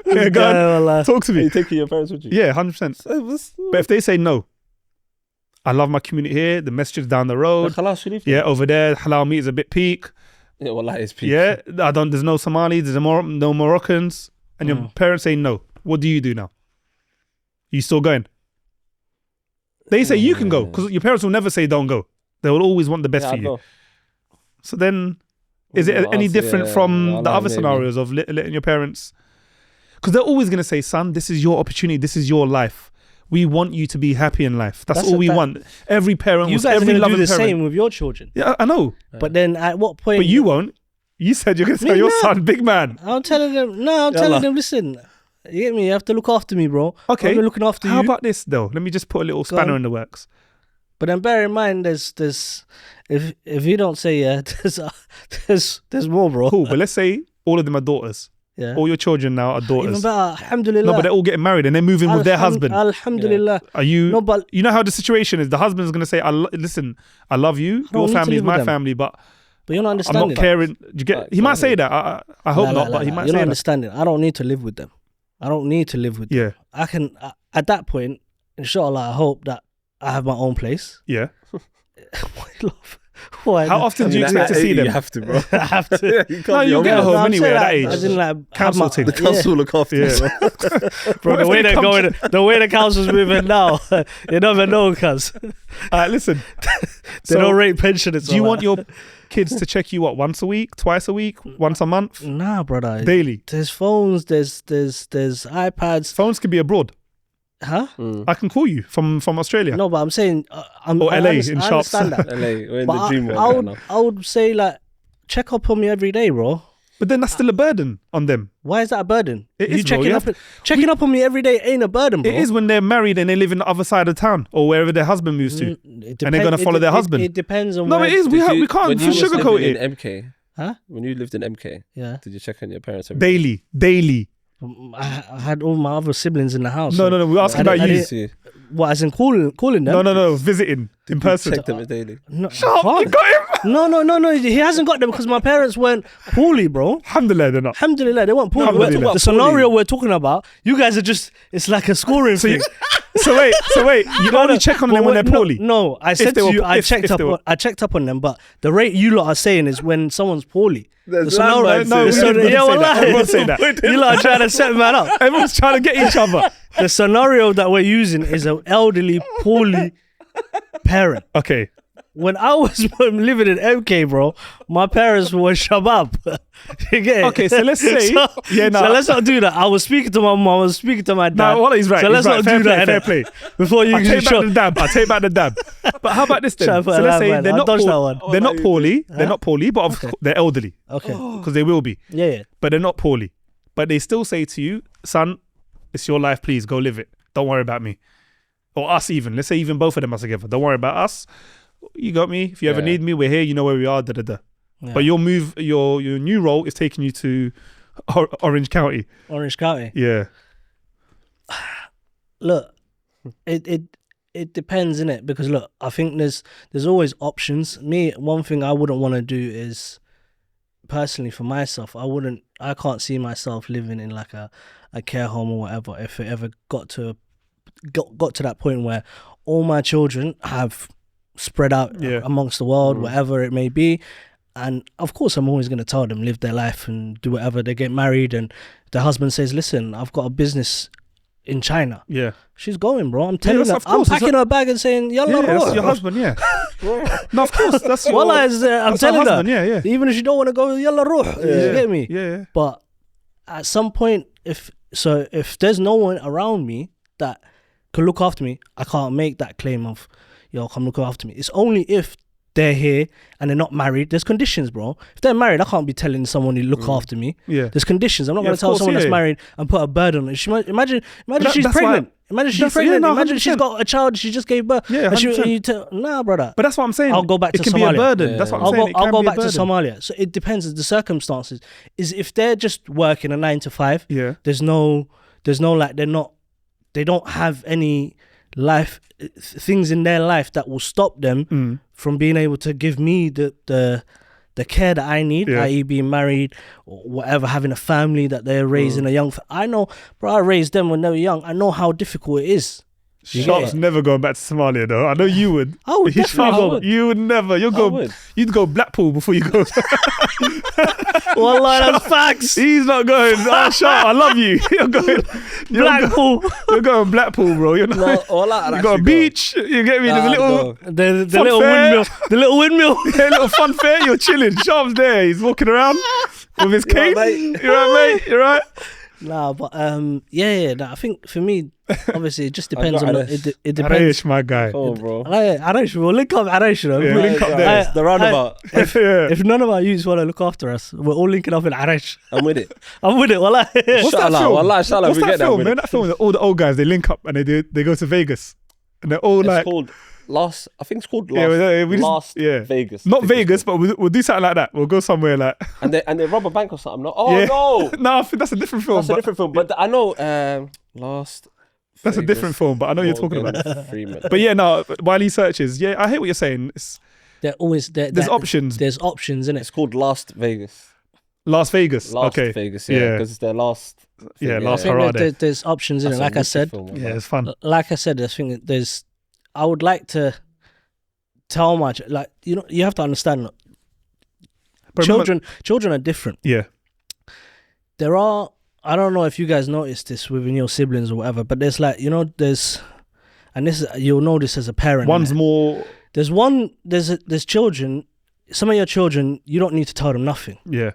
Yeah, go on. Talk to me. Are you taking your parents with you? Yeah, 100%. But if they say no, I love my community here. The masjid's down the road. Yeah, over there, halal meat is a bit peak. Yeah, well, that is peak. Yeah, there's no Somalis, there's no Moroccans, and your parents say no. What do you do now? You still going? They say you can go because your parents will never say don't go. They will always want the best for you. Go. So then, is it any different from the other scenarios of letting your parents? Because they're always going to say, son, this is your opportunity. This is your life. We want you to be happy in life. That's all we want. Every parent you wants guys every are loving do the parent. same with your children. Yeah, I know. But then at what point? But you won't. You said you're going to tell your son, big man. I'm telling them, listen, you get me? You have to look after me, bro. Okay. I've been looking after you. How about this, though? Let me just put a little spanner in the works. But then bear in mind, there's if you don't say there's more, bro. Cool, but let's say all of them are daughters. Yeah. All your children now are daughters. Even better, alhamdulillah. No, but they're all getting married and they're moving with their husband. Alhamdulillah. Yeah. Are you? No, but you know how the situation is. The husband's gonna say, "Listen, I love you. Your family is my family, but you're not understanding. I'm not caring." You get? He might say that. I hope not, but he might say that. You're not understanding. I don't need to live with them. I don't need to live with them. Yeah. I can at that point, inshallah. I hope that I have my own place. Yeah. Why? How often do you expect to see them? You have to, bro. I have to. No, you get home anyway at that age. As in, like, council team. The council look after you. Bro, the way they're going, the way the council's moving now, you never know, cuz. Alright, listen. They don't rate pensioners. Do you want your kids to check you once a week, twice a week, once a month? Nah, brother. Daily. There's phones. There's iPads. Phones can be abroad. Huh? I can call you from Australia. No, but I'm saying or LA in Sharps. I understand that. LA, we're in but the dream world. I would say like check up on me every day, bro. But then that's still a burden on them. Why is that a burden? It is, checking up on me every day ain't a burden, bro. It is when they're married and they live in the other side of town or wherever their husband moves to, and they're gonna follow their husband. It depends on. No, where it is. We can't sugarcoat it. In MK, huh? When you lived in MK, yeah, did you check on your parents every day? Daily. I had all my other siblings in the house. No. We're asking about you. What, as in calling them? No. Visiting in person. Check them daily. No, you got him. No. He hasn't got them because my parents weren't poorly, bro. Alhamdulillah, they're not. Alhamdulillah, they weren't poorly. The scenario we're talking about, you guys are it's like a scoring thing. So wait. You only check on them when they're poorly. No, I said to you, I checked up on them, but the rate you lot are saying is when someone's poorly. The scenario, everyone say that. You lot are trying to set man up. Everyone's trying to get each other. The scenario that we're using is an elderly, poorly parent. Okay. When I was living in MK, bro, my parents were shabab. You get it? Okay, so let's say... So let's not do that. I was speaking to my mom, I was speaking to my dad. No, he's right. So let's not do that. Fair play. Before you I'll take back the dab. But how about this then? So let's say they're not poorly. They're not poorly, but they're elderly. Okay. Because they will be. Yeah. But they're not poorly. But they still say to you, son, it's your life, please, go live it. Don't worry about me. Or us even. Let's say even both of them are together. Don't worry about us. You got me. If you ever need me, we're here. You know where we are. Yeah. But your new role is taking you to Orange County. Orange County. Yeah. Look, it depends, innit? Because look, I think there's always options. Me, one thing I wouldn't want to do is, personally for myself, I can't see myself living in like a care home or whatever. If it ever got to that point where all my children have spread out amongst the world, whatever it may be, And of course, I'm always going to tell them live their life and do whatever. They get married, and the husband says, "Listen, I've got a business in China." Yeah, she's going, bro. I'm telling her, of course, I'm packing her bag and saying, "Yalla, yeah, that's your husband." Yeah, no, of course, that's your. I'm telling husband, her, yeah. even if she don't want to go, "Yalla, ruh." You get me? Yeah. But at some point, if there's no one around me that can look after me, I can't make that claim of, "Yo, come look after me." It's only if they're here and they're not married. There's conditions, bro. If they're married, I can't be telling someone to look after me. Yeah. There's conditions. I'm not going to tell someone that's married and put a burden on it. Imagine she's pregnant. Imagine she's pregnant. Imagine she's got a child. She just gave birth. Yeah, nah, brother. But that's what I'm saying. I'll go back to Somalia. It can be a burden. Yeah. That's what I'm saying. I'll go back to Somalia. So it depends on the circumstances. Is if they're just working a 9 to 5. Yeah. There's no like they don't have any life things in their life that will stop them from being able to give me the care that I need, i.e. being married or whatever, having a family that they're raising a young. I know, bro, I raised them when they were young. I know how difficult it is. Sharp's never going back to Somalia though. I know you would. I would definitely go. You would never. You'd go Blackpool before you go. Wallah, that's facts. He's not going. Sharp, I love you. You're going Blackpool. You're going Blackpool, bro. You're not. You got a beach. You get me? There's a little the little windmill. The little windmill. Yeah, little fun fair. You're chilling. Sharp's there. He's walking around with his cane. You're right, mate. You're right. Nah, but I think for me, obviously, it just depends on it depends. Arish, my guy. Oh, bro. Arish, we'll link up Arish. We'll link up there. The roundabout. If none of our youths want to look after us, we're all linking up in Arish. I'm with it. Wallah. What's that film? What's that film, man? That film with all the old guys, they link up and they go to Vegas. And they're all I think it's called Last Vegas. Not Vegas, but we'll do something like that. We'll go somewhere like... And they rob a bank or something. No. No, I think that's a different film. That's a different film. But I know Last... That's a different film, but I know you're talking about it. But yeah, no, while he searches, I hate what you're saying. There's options. There's options, innit? It's called Last Vegas. Las Vegas. Last Vegas, because it's their last... last hurrah. There's options, innit? Like I said. It's fun. Like I said, I think I would like to tell you have to understand that children are different. Yeah. There are, I don't know if you guys noticed this within your siblings or whatever, but there's you'll know this as a parent. One's more... There's children, some of your children, you don't need to tell them nothing. Yeah.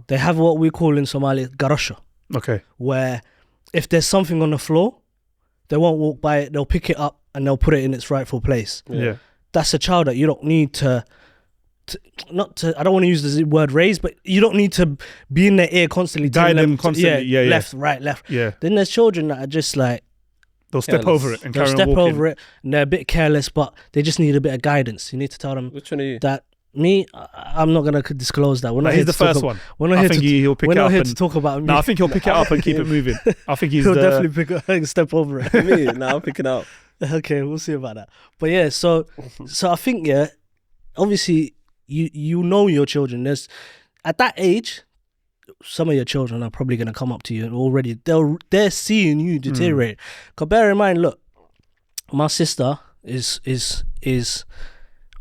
They have what we call in Somalia, garasha. Okay. Where if there's something on the floor, they won't walk by it, they'll pick it up and they'll put it in its rightful place. Yeah. That's a child that you don't need to I don't want to use the word raise, but you don't need to be in their ear constantly. Guide them constantly. Left, right, left. Yeah. Then there's children that are just like... They'll step over it and carry on walking. They'll step over it and they're a bit careless, but they just need a bit of guidance. You need to tell them... Which one are you? That... Me, I'm not going to disclose that. He's the first one. I think he'll pick it up. We're not here to talk about me. No, I think he'll pick it up and keep it moving. I think he'll definitely pick it up and step over it. Me? No, I'm picking it up. Okay, we'll see about that. But yeah, so I think, obviously, you know your children. At that age, some of your children are probably going to come up to you and already they're seeing you deteriorate. Because bear in mind, look, my sister is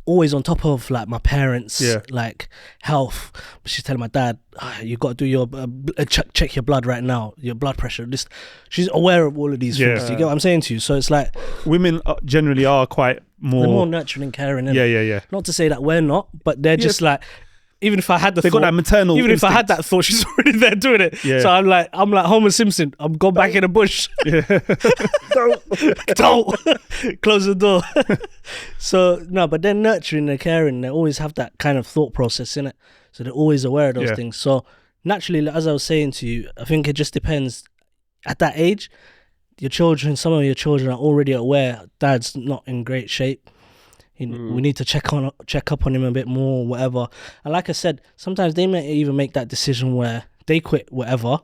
always on top of like my parents like health. She's telling my dad, you got to do your check your blood right now, your blood pressure. She's aware of all of these things. You get what I'm saying to you? So it's like women generally are quite more nurturing, caring. Yeah. Not to say that we're not, but they're just like, even if I had the thought, got that maternal even instinct. If I had that thought, she's already there doing it. Yeah. So I'm like Homer Simpson. I'm going back in the bush. Don't close the door. So no, but they're nurturing, they're caring. They always have that kind of thought process in it. So they're always aware of those things. So naturally, as I was saying to you, I think it just depends. At that age, some of your children are already aware dad's not in great shape. We need to check up on him a bit more, whatever. And like I said, sometimes they may even make that decision where they quit whatever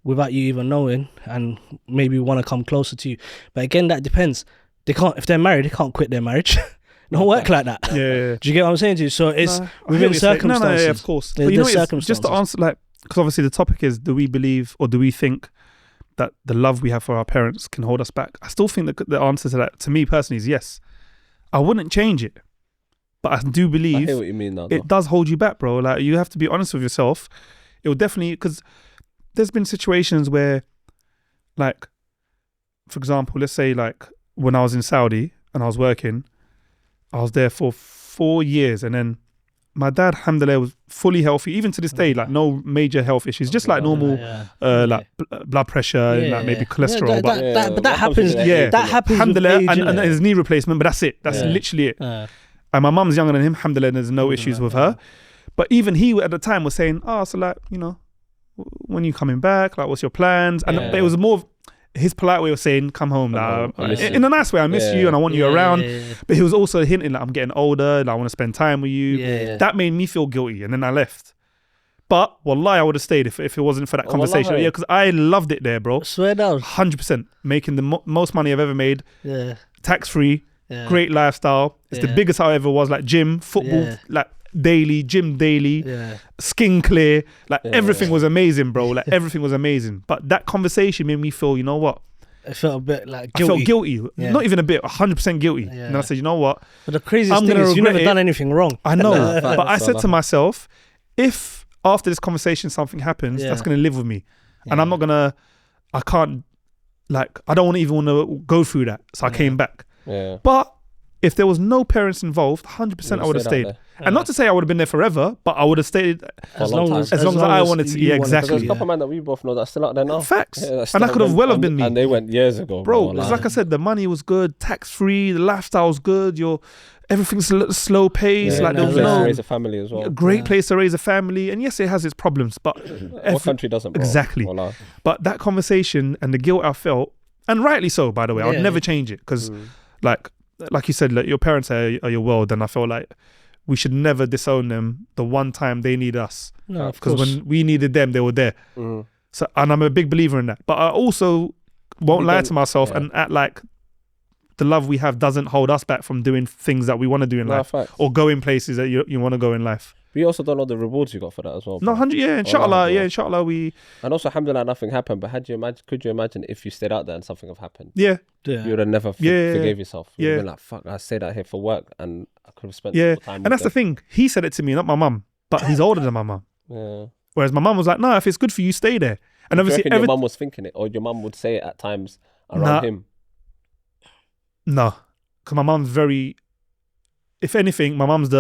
without you even knowing, and maybe want to come closer to you. But again, that depends. They can't, if they're married, they can't quit their marriage. Don't work like that. Yeah. Do you get what I'm saying to you? So it's within circumstances. No, of course. But you know, just to answer, like, because obviously the topic is, do we believe or do we think that the love we have for our parents can hold us back? I still think that the answer to that, to me personally, is yes. I wouldn't change it. But I do I believe hear what you mean now. Though. it does hold you back, bro. Like, you have to be honest with yourself. It will definitely, because there's been situations where, like, for example, let's say like when I was in Saudi and I was working, I was there for 4 years, and then my dad, alhamdulillah, was fully healthy, even to this day, like no major health issues, just like normal, like blood pressure and like maybe cholesterol. But that happens. Yeah, that happens. Alhamdulillah, with age, and his knee replacement, but that's it. That's literally it. And my mum's younger than him, alhamdulillah, there's no issues with her. But even he at the time was saying, oh, so like, you know, when you coming back, like, what's your plans? And but it was more of his polite way of saying, come home, like, in a nice way, I miss you and I want you around. But he was also hinting like, I'm getting older and I want to spend time with you. That made me feel guilty, and then I left. But wallahi, I would have stayed if it wasn't for that conversation. Yeah, because I loved it there, bro. Swear down. 100%. Making the most money I've ever made. Tax-free. Great lifestyle. It's the biggest I ever was. Like gym, football, like daily, gym daily, skin clear. Like everything was amazing, bro. Like everything was amazing. But that conversation made me feel, you know what? I felt a bit like guilty. I felt guilty. Not even a bit, 100% guilty. And then I said, you know what? But the craziest thing is you've never done anything wrong. I know. But I said to myself, if after this conversation something happens, that's going to live with me. And I'm not going to, I can't, like, I don't even want to go through that. So I came back. But if there was no parents involved, 100% I would have stayed. And not to say I would have been there forever, but I would have stayed as long as I wanted to. Yeah, exactly. There's a couple of men that we both know that's still out there now. Facts. And that could have well have been me. And they went years ago. Bro, it's like I said, the money was good, tax-free, the lifestyle was good, everything's slow pace. Like, there was place to raise a family as well. A great place to raise a family. And yes, it has its problems, but what country doesn't, bro? Exactly. But that conversation and the guilt I felt, and rightly so, by the way, I would never change it, because like you said, like, your parents are your world, and I feel like we should never disown them the one time they need us. No, because when we needed them, they were there. So, and I'm a big believer in that. But I also won't lie to myself and act like the love we have doesn't hold us back from doing things that we want to do in life, or going places that you want to go in life. We also don't know the rewards you got for that as well. No, 100, inshallah, inshallah we. And also, alhamdulillah, nothing happened. But could you imagine if you stayed out there and something have happened? Yeah. You would have never forgave yourself. You'd have been like, fuck, I stayed out here for work and I could have spent time with and that's the thing. He said it to me, not my mum, but he's older than my mum. Whereas my mum was like, no, if it's good for you, stay there. And obviously, your mum was thinking it, or your mum would say it at times around him. No, because my mum's very. If anything, my mum's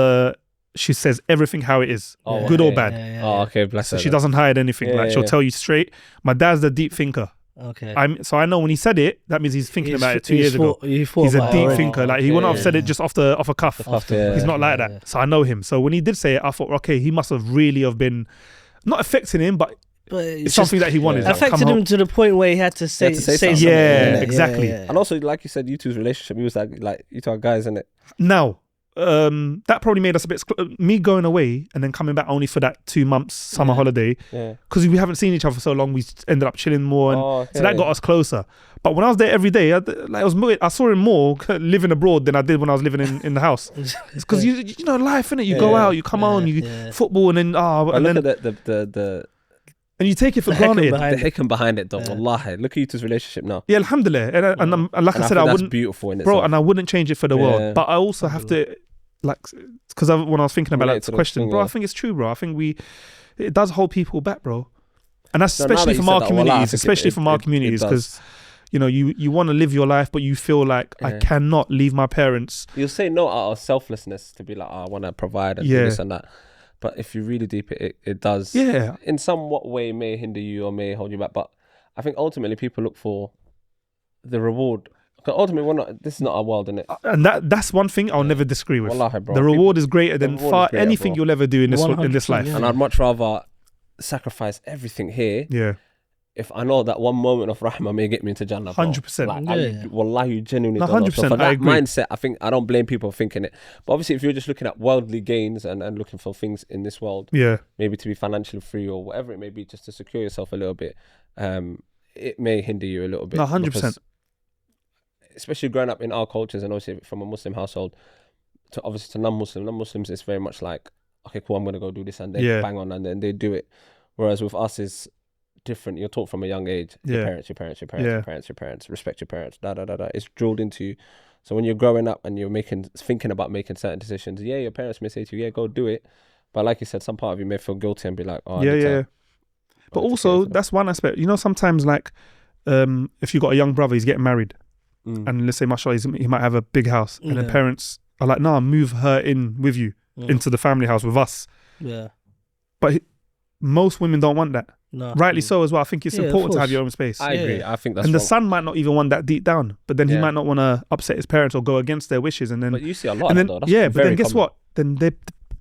she says everything how it is, good or bad. Oh, okay, bless her. So she doesn't hide anything. She'll tell you straight. My dad's the deep thinker. Okay. So I know when he said it, that means he's thinking about it 2 years ago. He's a deep thinker. Like, he wouldn't have said it just off a cuff. He's not like that. So I know him. So when he did say it, I thought, okay, he must have really been not affecting him, but it's something that he wanted. Like, affected him to the point where he had to say something. Yeah, exactly. And also, like you said, you two's relationship, he was like you two are guys, innit? Now, that probably made us a bit me going away and then coming back only for that 2 months summer holiday, because we haven't seen each other for so long. We ended up chilling more, and so that got us closer. But when I was there every day, I saw him more living abroad than I did when I was living in the house. Because you know life, innit? You go out, you come home, you football, and then and then look at the and you take it for granted. The hikam behind it, though. Wallahi, look at you two's relationship now. Yeah, alhamdulillah. And like I said, I wouldn't. Beautiful in bro, itself. And I wouldn't change it for the world. But I also have to, like, because when I was thinking about that question, bro, I think it's true, bro. I think it does hold people back, bro. And that's especially from our communities, especially from our communities, because you know, you want to live your life, but you feel like I cannot leave my parents. You'll say no out of selflessness to be like, I want to provide and do this and that. But if you really deep it does. Yeah. In somewhat way may hinder you or may hold you back. But I think ultimately people look for the reward. Because ultimately this is not our world, innit? And that's one thing I'll never disagree with. Wallahi, bro. The reward is greater than anything you'll ever do in this life. Yeah. And I'd much rather sacrifice everything here. Yeah. If I know that one moment of rahmah may get me into Jannah, 100%. Wallahi, you genuinely don't 100%. know. So for that agree. mindset, I don't blame people for thinking it. But obviously, if you're just looking at worldly gains and looking for things in this world, maybe to be financially free or whatever it may be, just to secure yourself a little bit, it may hinder you a little bit. No, 100%. Especially growing up in our cultures and obviously from a Muslim household, to non-Muslims, it's very much like, okay, cool, I'm going to go do this, and they bang on and then they do it. Whereas with us, it's different. You're taught from a young age. Your parents, respect your parents, It's drilled into you. So when you're growing up and you're thinking about making certain decisions, your parents may say to you, go do it. But like you said, some part of you may feel guilty and be like, oh, But also, that's one aspect. You know, sometimes like, if you got a young brother, he's getting married, and let's say, mashallah, he might have a big house, and the parents are like, nah, move her in with you into the family house with us. Yeah. But most women don't want that. No. Rightly so as well. I think it's important to have your own space. I agree. I think that's and the wrong. son might not even want that deep down, but then he might not want to upset his parents or go against their wishes. And then, but you see a lot of that though. That's but then guess common. what? Then they're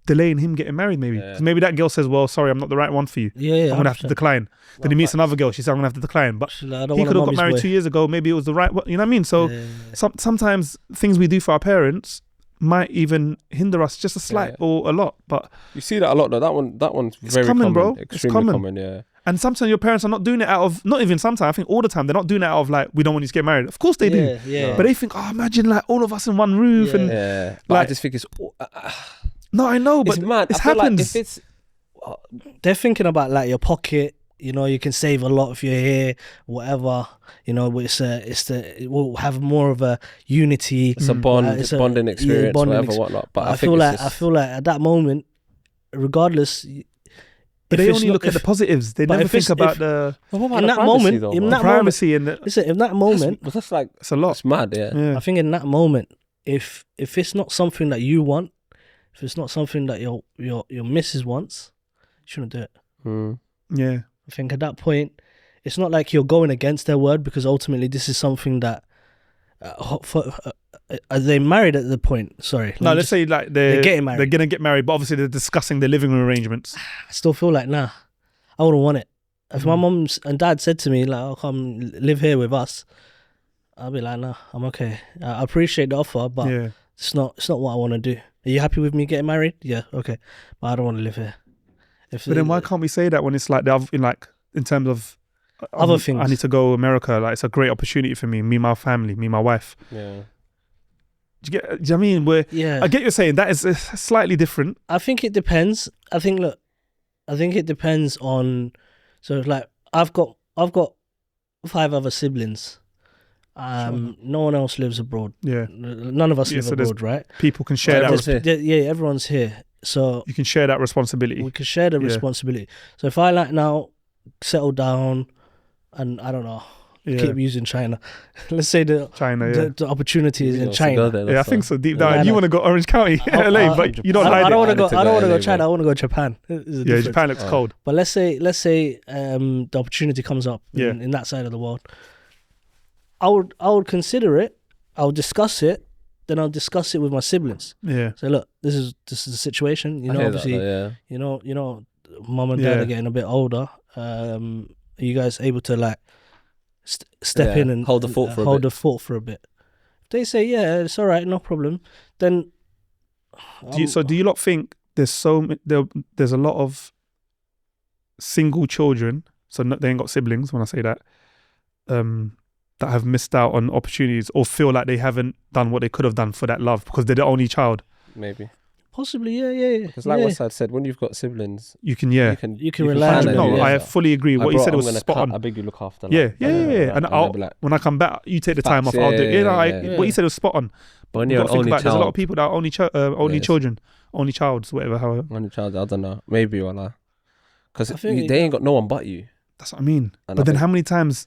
delaying him getting married maybe. Because maybe that girl says, well, sorry, I'm not the right one for you. I'm going to have to decline. Then he meets another girl. She says, I'm going to have to decline. But he could have got married 2 years ago. Maybe it was the right one. You know what I mean? So sometimes things we do for our parents might even hinder us just a slight or a lot. But you see that a lot though. That one's very common, bro. Extremely common, yeah. And sometimes your parents are not doing it out of, not even sometimes, I think all the time, they're not doing it out of like, we don't want you to get married. Of course they do. Yeah. But they think, oh, imagine like all of us in one roof. And But like, I just think it's... no, I know, but it's mad. It I feel happens. Like if it's... They're thinking about like your pocket. You know, you can save a lot if you're here, whatever. You know, it will have more of a unity. It's a bond, it's a bonding experience, whatnot. But I feel like at that moment, regardless... But they only look at the positives. They never think about the privacy. In that moment, that's like, it's a lot. It's mad, yeah. I think in that moment, if it's not something that you want, if it's not something that your missus wants, you shouldn't do it. Yeah. I think at that point, it's not like you're going against their word, because ultimately this is something that are they married at the point? Sorry. No, let's say like they're getting married. They're gonna get married, but obviously they're discussing the living room arrangements. I still feel like, nah, I wouldn't want it. If my mum and dad said to me like, "Oh, come live here with us," I'll be like, "Nah, I'm okay. I appreciate the offer, but it's not what I want to do. Are you happy with me getting married? Yeah, okay, but I don't want to live here." But then why can't we say that when it's like in terms of other things? I need to go to America. Like, it's a great opportunity for me, my family, my wife. Yeah. Do you know what I mean? I get you're saying that is slightly different. I think it depends. I think it depends on. So like I've got 5 other siblings. No one else lives abroad. Yeah. None of us live abroad, right? People can share that. Everyone's here. So you can share that responsibility. We can share the responsibility. So if I like now settle down, and I don't know, keep using China. Let's say the opportunity is in China. I think so. Deep down, you want to go Orange County, LA, but you don't like it. I don't want to go. I don't want to go China. I want to go Japan. Japan looks cold. But let's say the opportunity comes up in that side of the world. I would consider it. I'll discuss it. Then I'll discuss it with my siblings. Yeah. So look, this is the situation. You know, obviously, you know, mum and dad are getting a bit older. Are you guys able to like step in and hold the fort for a bit? If they say it's all right, no problem, then. Do you lot think there's a lot of single children? So they ain't got siblings. When I say that, that have missed out on opportunities or feel like they haven't done what they could have done for that love because they're the only child. Maybe. Possibly, yeah. Because like Westside said, when you've got siblings, you can rely on them. No, I fully agree. What you said was spot on. I beg you look after. Yeah. And when I come back, you take the time off. I'll do it. What you said was spot on. But when you're an only child, there's a lot of people that are only children, only childs, whatever. However. Only child. I don't know. Maybe or not. Because they ain't got no one but you. That's what I mean. But then how many times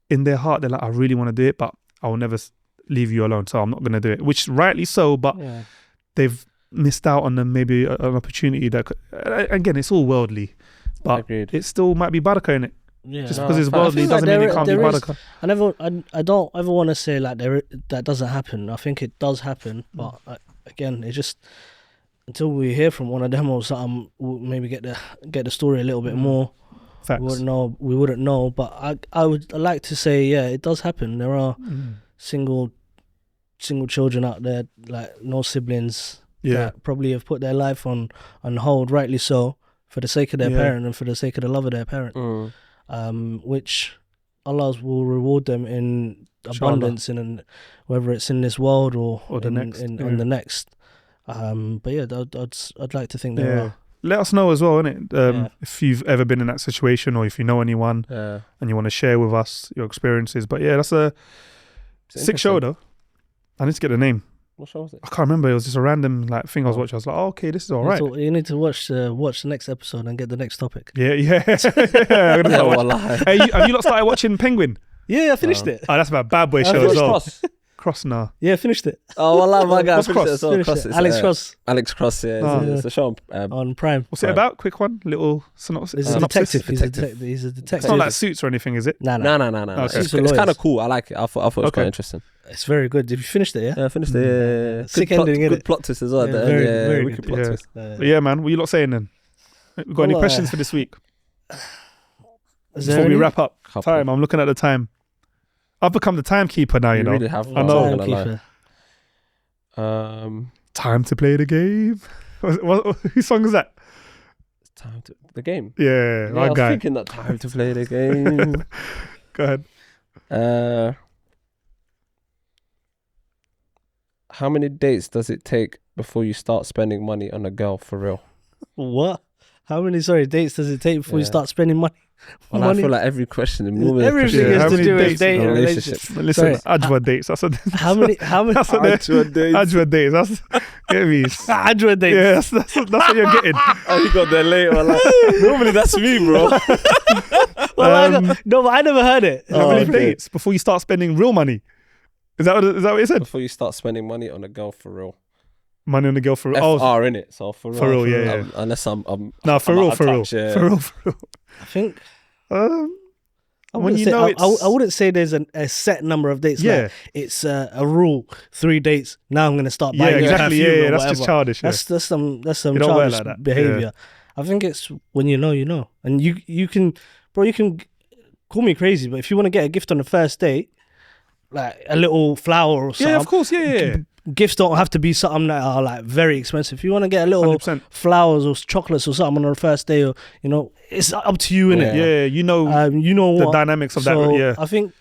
in their heart they're like, I really want to do it, but I will never leave you alone, so I'm not going to do it. Which rightly so, but they've missed out on maybe an opportunity that could, again, it's all worldly, but it still might be barakah in it. Yeah. Just because it's worldly doesn't mean it can't be barakah. I don't ever want to say like that doesn't happen. I think it does happen, but again, it just until we hear from one of them or something, we'll maybe get the story a little bit more. Facts. We wouldn't know, but I would like to say it does happen. There are single children out there, like no siblings, that probably have put their life on hold, rightly so, for the sake of their parent and for the sake of the love of their parent, which Allah will reward them in abundance, and whether it's in this world or the next, on the next. But I'd like to think there are. Let us know as well, innit? If you've ever been in that situation or if you know anyone and you want to share with us your experiences. But that's a sick show though. I need to get the name. What show was it? I can't remember. It was just a random like thing I was watching. I was like, oh, okay, this is all right. You need to watch the next episode and get the next topic. Yeah. I'm gonna start watching. Hey, have you not started watching Penguin? Yeah, I finished it. Oh, that's about Bad Boy show as well. Cross now. Yeah, finished it. Oh, wallah, my guy. What's Cross? Cross. Alex Cross. Alex Cross, yeah. It's a show on Prime. What's it about? Quick one, little synopsis. He's a detective. He's a detective. It's not like Suits or anything, is it? No. Okay. It's kind of cool. I like it. I thought it was quite interesting. It's very good. Have you finished it? Yeah, I finished it. Sick ending. Good plot twist as well. Yeah, very wicked plot twist. Yeah, man. What are you lot saying then? We got any questions for this week? Before we wrap up, time. I'm looking at the time. I've become the timekeeper now. You know. Really have. I know. Timekeeper. Time to play the game. Whose song is that? It's time to the game. Yeah, my I was guy. thinking that time to play the game. Go ahead. How many dates does it take before you start spending money on a girl for real? What? How many dates does it take before you start spending money? Well, I feel like every question, everything is to do with dating and relationships. Listen, Ajwa dates. That's what. How many? Ajwa dates. Ajwa dates. That's get me. Ajwa dates. Yeah, that's what you're getting. Oh, you got there late. Normally that's me, bro. No, but I never heard it. How many dates before you start spending real money? Is that what it said? Before you start spending money on a girl for real. Money on the girl for real. FR in it, so for real. Yeah. Unless I'm no, for real. I think. I wouldn't say there's a set number of dates. Yeah, like it's a rule. 3 dates. Now I'm gonna start buying. Yeah, exactly. Yeah, that's just childish. That's some childish like behavior. Yeah. I think it's when you know, and you can call me crazy, but if you want to get a gift on the first date, like a little flower or something. Yeah, of course. Yeah. Gifts don't have to be something that are like very expensive. If you want to get a little 100%. flowers or chocolates or something on the first day, or it's up to you, innit? Yeah, you know the dynamics of that. Yeah, I think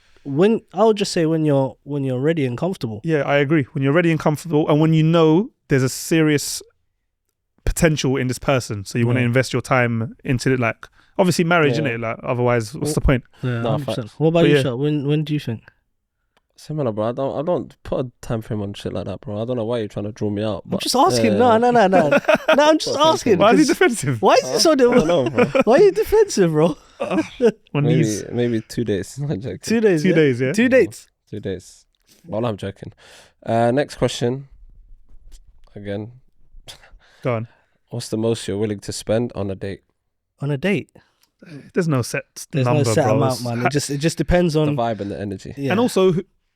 I would just say when you're ready and comfortable. Yeah, I agree. When you're ready and comfortable, and when you know there's a serious potential in this person, so you want to invest your time into it. Like obviously marriage, innit? Like otherwise, what's the point? Yeah, no, what about you, Shah? When do you think? Similar, bro. I don't put a time frame on shit like that, bro. I don't know why you're trying to draw me out. I'm just asking. No. No, I'm just asking. Why is he defensive? Why is he so defensive? Why are you defensive, bro? maybe 2 days. I'm joking. 2 days. 2 days, yeah. 2 dates. 2 days. Well, I'm joking. Next question. Again. Go on. What's the most you're willing to spend on a date? On a date? There's no set There's number, no set bro. amount, man. It just depends on the vibe and the energy. Yeah. And also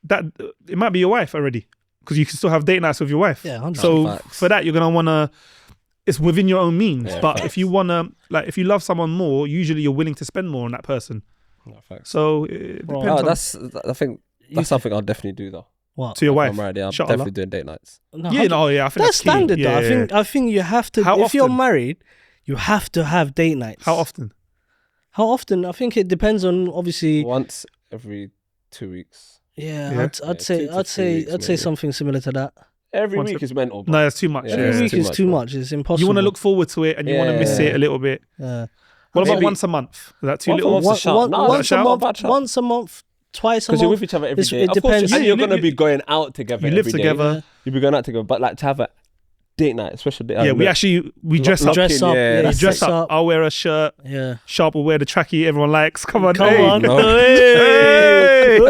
that it might be your wife already, because you can still have date nights with your wife. Yeah, 100%. So for that, you're gonna wanna. It's within your own means. Yeah, but facts. if you wanna, like, if you love someone more, usually you're willing to spend more on that person. No, facts. So it depends. I think that's something I'll definitely do though. What? To your wife? I'm married, I'm Inshallah. definitely doing date nights. No, I think that's that's standard key. though. Yeah, I think you have to. How if you're often? married, you have to have date nights. How often? How often? I think it depends on obviously. Once every 2 weeks. Yeah, I'd say 2 to 3 weeks, I'd say maybe. something similar to that. Every Once week is mental. Bro. No, it's too much. Yeah, Every week too is much, too bro. much. It's impossible. You want to look forward to it and you want to miss Yeah. it a little bit. Yeah. What about Maybe- once a month? Is that too Once a little? month. What's a shout? No, Once a shout, month. bad shout. Once a month. Twice a Because you're month. with each other every day. It Of course, depends. and you're Yeah, going to be going out together. You live every day. together. You'll be going out together. But like to have a date night, special date. Yeah, we dress up. Dress up. Yeah, Yeah, You dress dress up. I'll wear a shirt. Yeah. Sharp will wear the trackie everyone likes. Come on, Come hey. on. No. Hey.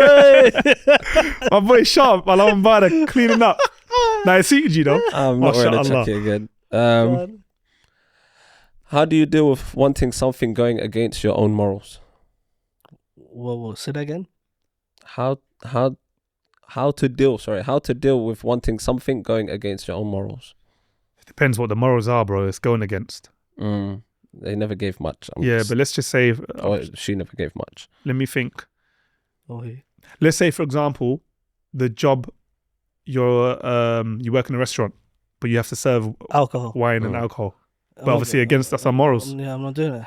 My boy Sharp, I love him by the cleaning up. Now it suited you though. I'm not wearing a Mashallah. trackie again. How do you deal with wanting something going against your own morals? Whoa, say that again. How to deal with wanting something going against your own morals? Depends what the morals are, bro. It's going against. They never gave much. But let's just say, She never gave much. let me think. Okay. Let's say, for example, the job you work in a restaurant, but you have to serve Alcohol. wine and alcohol. But obviously against that's our morals. Yeah, I'm not doing it.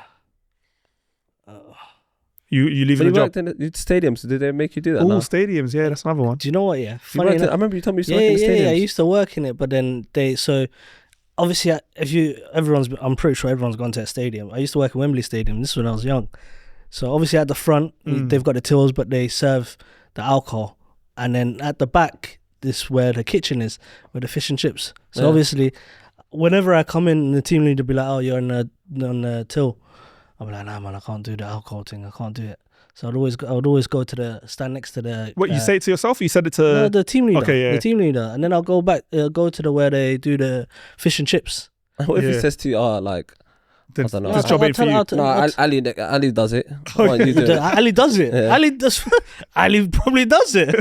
You leave So the you job. worked in the stadiums. Did they make you do that? All now? stadiums, yeah, that's another one. Do you know what? Yeah, You funny worked in- enough. I remember you told me you used to Yeah, work in the stadiums. I used to work in it, but then obviously I'm pretty sure everyone's gone to a stadium. I used to work at Wembley Stadium. This is when I was young. So obviously at the front they've got the tills, but they serve the alcohol, and then at the back this where the kitchen is, where the fish and chips. So obviously, whenever I come in, the team leader be like, "Oh, you're on the till." I'm like, "Nah, man, I can't do the alcohol thing. I can't do it." So I would always go to the stand next to the. What you say it to yourself? Or you said it to the team leader. Okay, yeah. The team leader, and then I'll go back, go to the where they do the fish and chips. What if he says to you, like, I don't know. This job ain't for you. No, Ali does it. Why don't you do it? Ali does it. Yeah. Ali probably does it.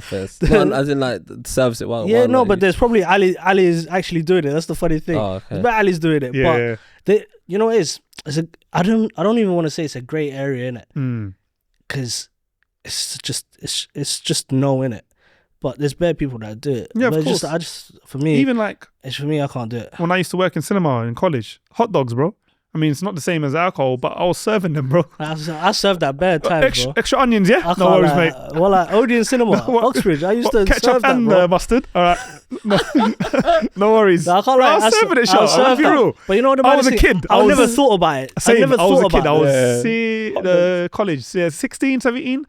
First. No, as in like serves it well. Yeah, no, but there's probably Ali is actually doing it. That's the funny thing. Oh, okay. But Ali's doing it. Yeah. But you know, it's I don't even want to say it's a grey area, innit? Because it's just no, innit? But there's bare people that do it. Yeah, of but course. I just for me, even like for me, I can't do it. when I used to work in cinema in college, hot dogs, bro. I mean, it's not the same as alcohol, but I was serving them, bro. I served that bad times, bro. Extra onions, yeah? I No worries, mate. Well, like Odeon Cinema, Oxbridge. I used to ketchup serve that, and bro. mustard. All right. No worries. No, I can't Bro, lie. I was serving it, I'll shot. I'll serve be that. real. But you know what the I was a thing? kid. I never thought about it. Same. I never I was thought a kid. about I it. was college, 16, 17.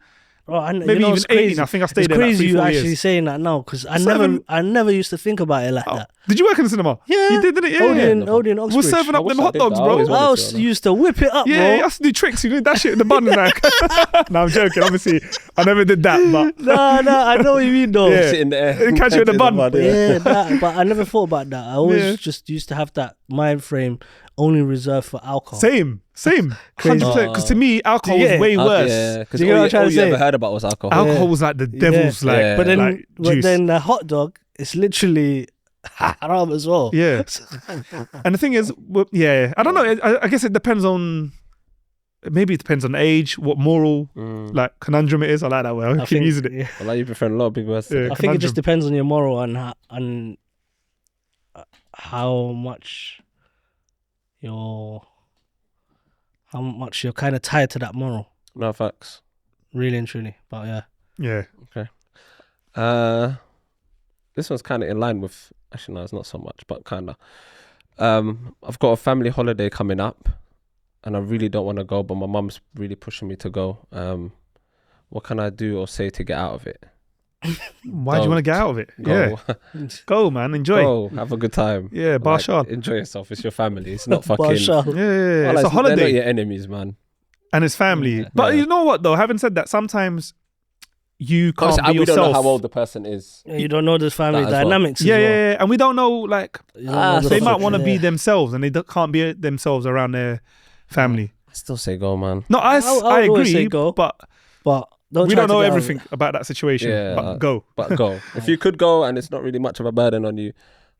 Bro, Maybe even 18. I think I stayed it's there like crazy 3-4 you years. actually saying that now, because I Seven. never used to think about it like that. Did you work in the cinema? Yeah. You did, didn't you? Yeah. Odeon, We're Oxbridge. serving up wish them I hot did dogs, that. I bro. always wanted I used to whip it up, Yeah, bro. you have to do tricks. You did that shit in the bun and that. No, I'm joking. Obviously, I never did that, but No, I know what you mean, though. Yeah. Sit in the air. Catch you in the bun. Yeah, but I never thought about that. I always just used to have that mind frame only reserved for alcohol. same. 100%. Because to me, alcohol Yeah. was way worse. Yeah, because Do you know what I'm trying all to you say? ever heard about was alcohol. Alcohol was like the devil's Yeah. But then, like juice. the hot dog is literally haram as well. Yeah. And the thing is, I don't know. I guess it depends on. Maybe it depends on age, what moral like conundrum it is. I like that word. I keep using it. Yeah. Well, like you prefer a lot of people. Yeah. I think it Conundrum. just depends on your moral and how much you're kind of tied to that moral. No facts. Really and truly. But yeah. Yeah. Okay. This one's kind of in line with. Actually, no, it's not so much, but kind of. I've got a family holiday coming up, and I really don't want to go, but my mum's really pushing me to go. What can I do or say to get out of it? Why do you want to get out of it? Go. Yeah. Go, man. Enjoy. Go. Have a good time. Yeah, Barshal. Enjoy yourself. It's your family. It's not fucking. Barshal. Yeah. Well, It's a they're not holiday. your enemies, man. And it's family. But you know what, though? Having said that, sometimes you can't Obviously, be we yourself. don't know how old the person is. You don't know the family That as well. dynamics. Yeah, as well. yeah. And we don't know, like, You don't know the they might fucking- want to be yeah. themselves and they can't be themselves around their family. I still say go, man. No, I would always say agree, go. but But we try don't to know get out of everything it. about that situation. Yeah, but go. But go. If you could go and it's not really much of a burden on you,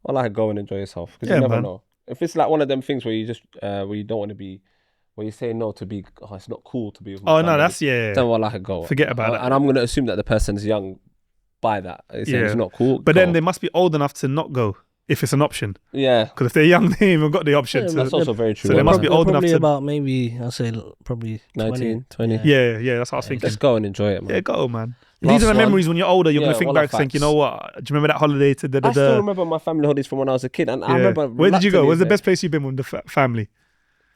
well, like go and enjoy yourself. Because Yeah, you never man. know. If it's like one of them things where you just where you don't want to be, where you say no to be, it's not cool to be with my Oh, family, no, that's, yeah. then well, like go. Forget about that. And I'm gonna assume that the person's young by that. It's Yeah. not cool. But go. then they must be old enough to not go if it's an option. yeah, Because if they're young, they haven't got the option. Yeah, to, that's also very true. so they must be They're old enough probably to. about maybe I'll say probably 19, 20. Yeah, that's what I was thinking. Let's go and enjoy it, man. Yeah, go, man. Last These are the one. memories when you're older. You're Yeah, gonna think well, back, think, you facts. know what? Do you remember that holiday to I still remember my family holidays from when I was a kid, and I remember. Where did you go? reluctantly Where's the saying, best place you've been with the family?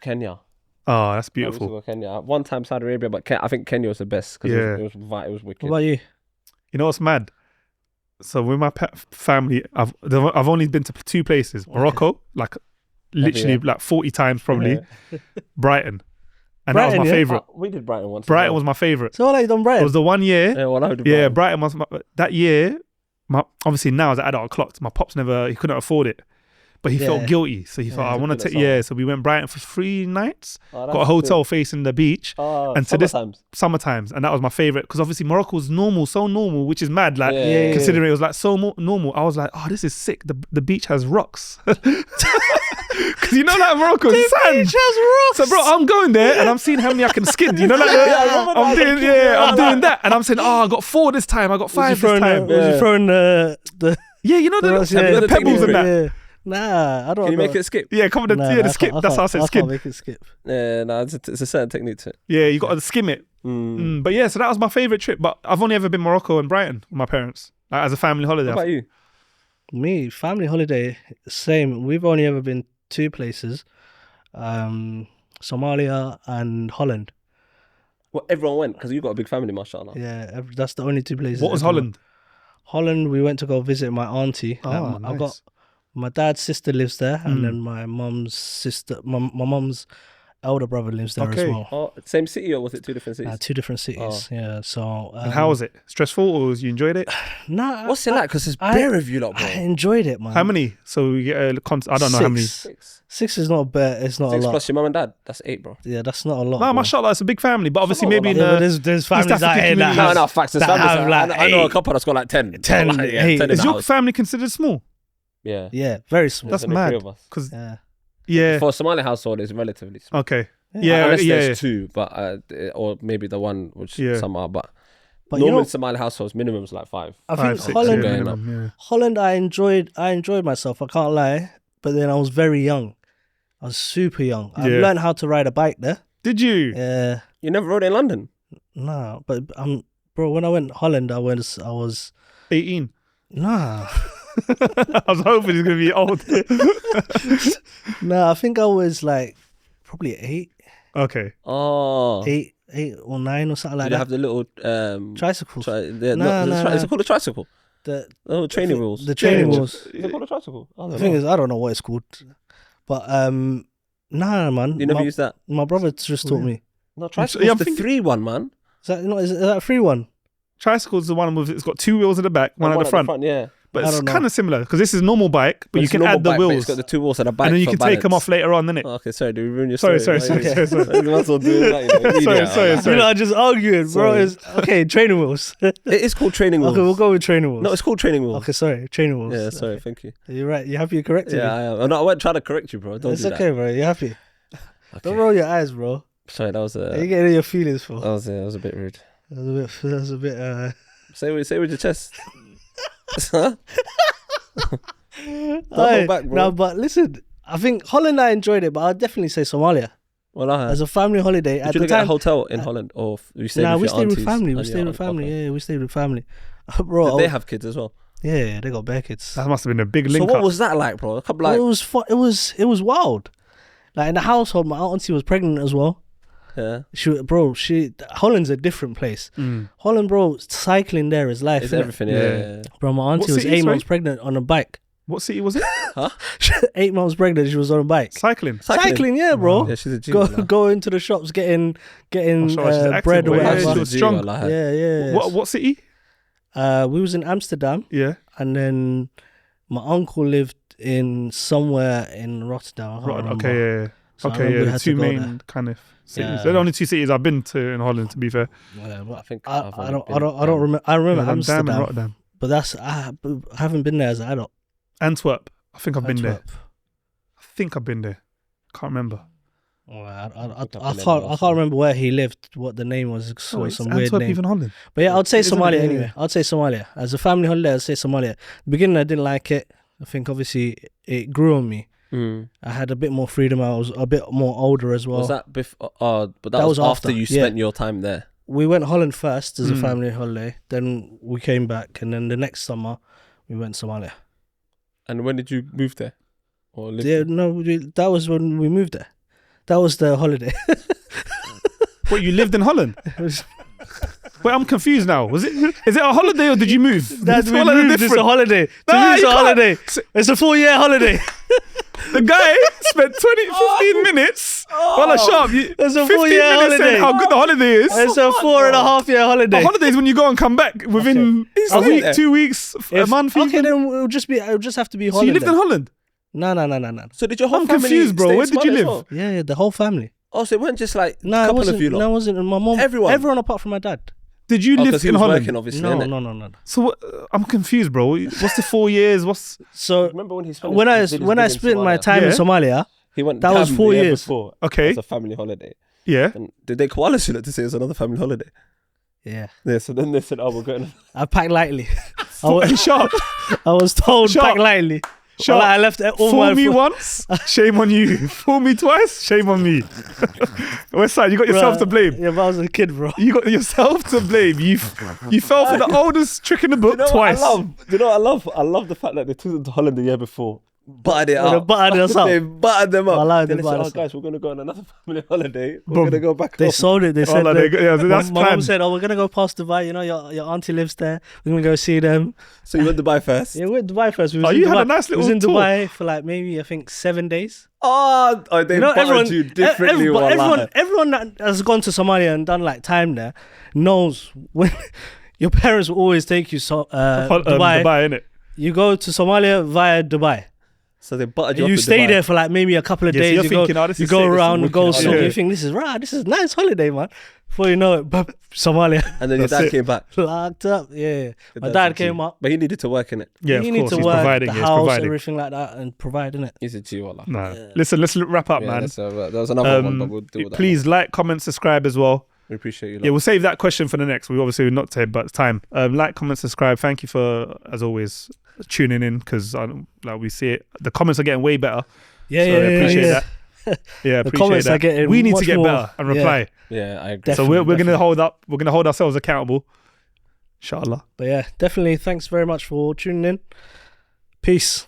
Kenya. Oh, that's I used to beautiful. go Kenya. One time Saudi Arabia, but I think Kenya was the best because Yeah. it was wicked. What about you? You know what's mad? So with my family, I've only been to 2 places. Morocco, like literally Yeah. like 40 times probably. Yeah. Brighton. And Brighton, that was my yeah? favourite. We did Brighton once. Brighton was my favourite. So what have you done, It Brian? was the one year. Yeah, well, I did Yeah, Brighton. Brighton was that year. Obviously now as an adult, I clocked. My pops he couldn't afford it, but he felt Yeah. guilty. So he thought, I it's want to good take. at Yeah, so we went Brighton for 3 nights. Oh, Got a hotel facing the beach. And to this- sometimes. Summer times, and that was my favorite because obviously Morocco was normal, so normal, which is mad. Like Yeah. considering it was like so normal, I was like, oh, this is sick. The beach has rocks. Because you know, like Morocco, sand. So, bro, I'm going there and I'm seeing how many I can skid. You know, like I'm doing that, and I'm saying, oh, I got 4 this time. I got 5 this time. Was you throwing the Yeah, you know the rocks, yeah. the pebbles and that. Yeah. Nah, I don't. Can you know. make it skip? Yeah, come on, the skip. That's how I said I skid. can't make it skip. Yeah, no, it's a certain technique to it. Yeah, you got to skim it. But yeah, so that was my favorite trip. But I've only ever been Morocco and Brighton with my parents, like, as a family holiday. What about you? Me, family holiday, same. We've only ever been 2 places, Somalia and Holland. Well, everyone went because you got a big family, mashallah. Yeah, that's the only 2 places. What was everyone- Holland? Holland, we went to go visit my auntie. Oh, I nice. got my dad's sister lives there, and then my mum's sister, my mum's elder brother lives there as well. Oh, same city, or was it two different cities? 2 different cities. Yeah. So. And how was it? Stressful, or you enjoyed it? Nah. What's it like? Because it's bare of you lot, bro. I enjoyed it, man. How many? So we get I don't know how many. 6 is not bad. It's not 6 a lot. plus your mum and dad. That's 8, bro. Yeah, that's not a lot. No, mashallah, it's a big family, but obviously maybe in Yeah, the but there's families East African that community. have, No, facts. There's that families. have like I know a 8. couple that's got like 10. 10, Like, 8. 10 in Is the your house. family considered small? Yeah. Yeah, very small. That's There's only 3 mad. of us. Because For a Somali household, it's relatively small. okay, yeah, Unless yeah. there's 2, but or maybe the one which some are, but But normal you know, Somali households minimum is like 5. I 5, think 6, Holland, yeah, going minimum, yeah. Holland, I enjoyed myself. I can't lie. But then I was very young. I was super young. I Yeah. learned how to ride a bike there. Did you? Yeah. You never rode in London? Nah, but bro. When I went Holland, I was 18. nah. I was hoping he's gonna be old. Nah, I think I was like probably 8, Okay. Oh. 8 or 9 or something like Did you that. have the little Tricycles. Is it called a tricycle? The Oh, training wheels. The training Yeah. wheels. Is it called a tricycle? I The don't thing know. is, I don't know what it's called, but nah, man. You never used that? My brother just taught me. No, tricycle's Yeah, I'm the thinking- 3 one, man. Is that a free one? Tricycle's the one with it's got 2 wheels at the back, one at the front. Yeah. But I it's don't know. kind of similar because this is normal bike, but you it's can normal add the bike, but wheels, It's got the 2 wheels at the back. and then you for can take them balance. off later on, innit? Oh, okay, sorry, do we ruin your Sorry, story? sorry. You might as well do that, you know, Sorry, idiot. sorry, sorry. You know, I just arguing, bro. Sorry. It's okay. Training wheels. It is called training wheels. Okay, we'll go with training wheels. No, it's called training wheels. Okay, sorry, training wheels. Yeah, sorry, Okay. thank you. You're right. You happy? You corrected Yeah, me. I am. No, I won't try to correct you, bro. Don't It's do okay, bro. You happy? that. Don't Okay. roll your eyes, bro. Sorry, that was You getting in your feelings for? that was a bit rude. That was a bit. Say with your chest. Huh? Aye, back, bro. No, but listen, I think Holland, I enjoyed it, but I'd definitely say Somalia Well, as a family holiday. Did At you the look at a time, hotel in Holland, or you stayed nah, with we your stayed with aunties family. and We your stayed with family. okay. Yeah, we stayed with family. Bro, Did they have kids as well? yeah, they got bare kids. That must have been a big link So what up. was that like, bro? A couple Bro, like it was wild. Like in the household, my auntie was pregnant as well. yeah. Holland's a different place. Mm. Holland, bro, cycling there is life. It's innit? everything. Yeah. Yeah. Bro, my auntie What was city, 8 sorry? months pregnant on a bike. What city was it? 8 months pregnant, she was on a bike. Cycling. Cycling, yeah, bro. Wow. Yeah, she's a G. Go into the shops, getting Mashallah, she's active, bread or bro. Yeah, whatever. she was strong. Yeah. What city? We was in Amsterdam, Yeah. and then my uncle lived in somewhere in Rotterdam. I can't remember. Okay, yeah. So I Okay, remember we yeah. The had to 2 go main there. kind of cities. Yeah. They're the only 2 cities I've been to in Holland, to be fair. Yeah, but I think I I've don't only remember. I remember Yeah, Amsterdam and Amsterdam, Rotterdam. but I haven't been there as an adult. Antwerp. I think I've been there. Antwerp. I think I've been there. Can't remember. Oh, I I've been can't there also. remember where he lived, what the name was. Oh, It's is some weird Antwerp name. even Holland? But yeah, I'd say Isn't it? Somalia Yeah. anyway. I'd say Somalia. As a family holiday, I'd say Somalia. The beginning, I didn't like it. I think obviously it grew on me. Mm. I had a bit more freedom. I was a bit more older as well. Was that before? But that was after you yeah. spent your time there. We went Holland first as a Mm. family holiday. Then we came back, and then the next summer we went Somalia. And when did you move there? Or live Yeah, there? no, that was when we moved there. That was the holiday. What, you lived in Holland? It was- Wait, I'm confused now. Is it a holiday or did you move? That's we Holland are moved. It's a different. holiday. To Nah, me, it's you a can't. holiday. It's a 4-year holiday. The guy spent 15 minutes. Well, shut up. It's a 15 4-year minutes holiday. saying how good the holiday is. It's a 4.5-year holiday. A holiday is when you go and come back within a stayed week, there? 2 weeks, a month. Okay, even. then it would just have to be So Holland. you lived in Holland? No. So did your whole I'm family confused, bro. stay in Where did you Somalia as live? well? Yeah, the whole family. Oh, so it weren't just like a No, it couple wasn't. of you lot. No, it wasn't. My mom. Everyone? Everyone apart from my dad. Did you live 'cause he in was Holland? working, obviously. No, innit? no. So what, I'm confused, bro. What's the 4 years? What's So Remember when he spent when I his when I village spent in my Somalia? time in Yeah. Somalia, He went that was Cam 4 the year years. before okay? as a family holiday. Yeah. And did they koalas you lot to say it was another family holiday? yeah, Yeah. So then they said, "Oh, we're going." I packed lightly. Sharp. I was told Sharp. pack lightly. Sharp. Well, I left all Fool my me food. once, shame on you. Fool me twice, shame on me. Westside, you got yourself to blame. Yeah, but I was a kid, bro. You got yourself to blame. You fell for the oldest trick in the book You know twice. what I love? You know what I love? I love the fact that they took them to Holland the year before. buttered it up. Buttered us up. They buttered them up. Wallahi, Then they they said, buttered oh us guys, we're gonna go on another family holiday. We're gonna go back They home. sold it. They said, no, that's my mom planned. said, oh, we're gonna go past Dubai. You know, your auntie lives there. We're gonna go see them. So you went to Dubai first? Yeah, we went to Dubai first. We was Oh, in you Dubai. had a nice We was little in tour. Dubai for like maybe I think 7 days. Oh, they buttered you differently. Everyone that has gone to Somalia and done like time there knows when your parents will always take you Dubai. Dubai, innit? You go to Somalia via Dubai. So they buttered you You up to stay Dubai. there for like maybe a couple of Yeah, so days. you're You thinking, go, oh, this you is go sick, this is around the wicked Gold holiday. Zone. Yeah. You think this is this is nice holiday, man. Before you know it, Somalia And then your That's dad it. came back. locked up. Yeah, my Your dad said, came "Gee." up. But he needed to work in it. Yeah, You of need course. to He's work providing. the He's house, providing. everything like that, and providing it. Easy to you, Allah. No. Yeah. Let's wrap up, Yeah, man. there was another one, but we'll deal with that. Please like, comment, subscribe as well. We appreciate you. Yeah, we'll save that question for the next. We obviously not today, but it's time. Like, comment, subscribe. Thank you for, as always, tuning in because like we see it. The comments are getting way better. Yeah, So yeah, I yeah, appreciate yeah. that. Yeah, The appreciate comments are that. getting We need to much get more- better and reply. Yeah, I agree. So we're Definitely. gonna hold up. We're gonna hold ourselves accountable. Inshallah. But yeah, definitely. Thanks very much for tuning in. Peace.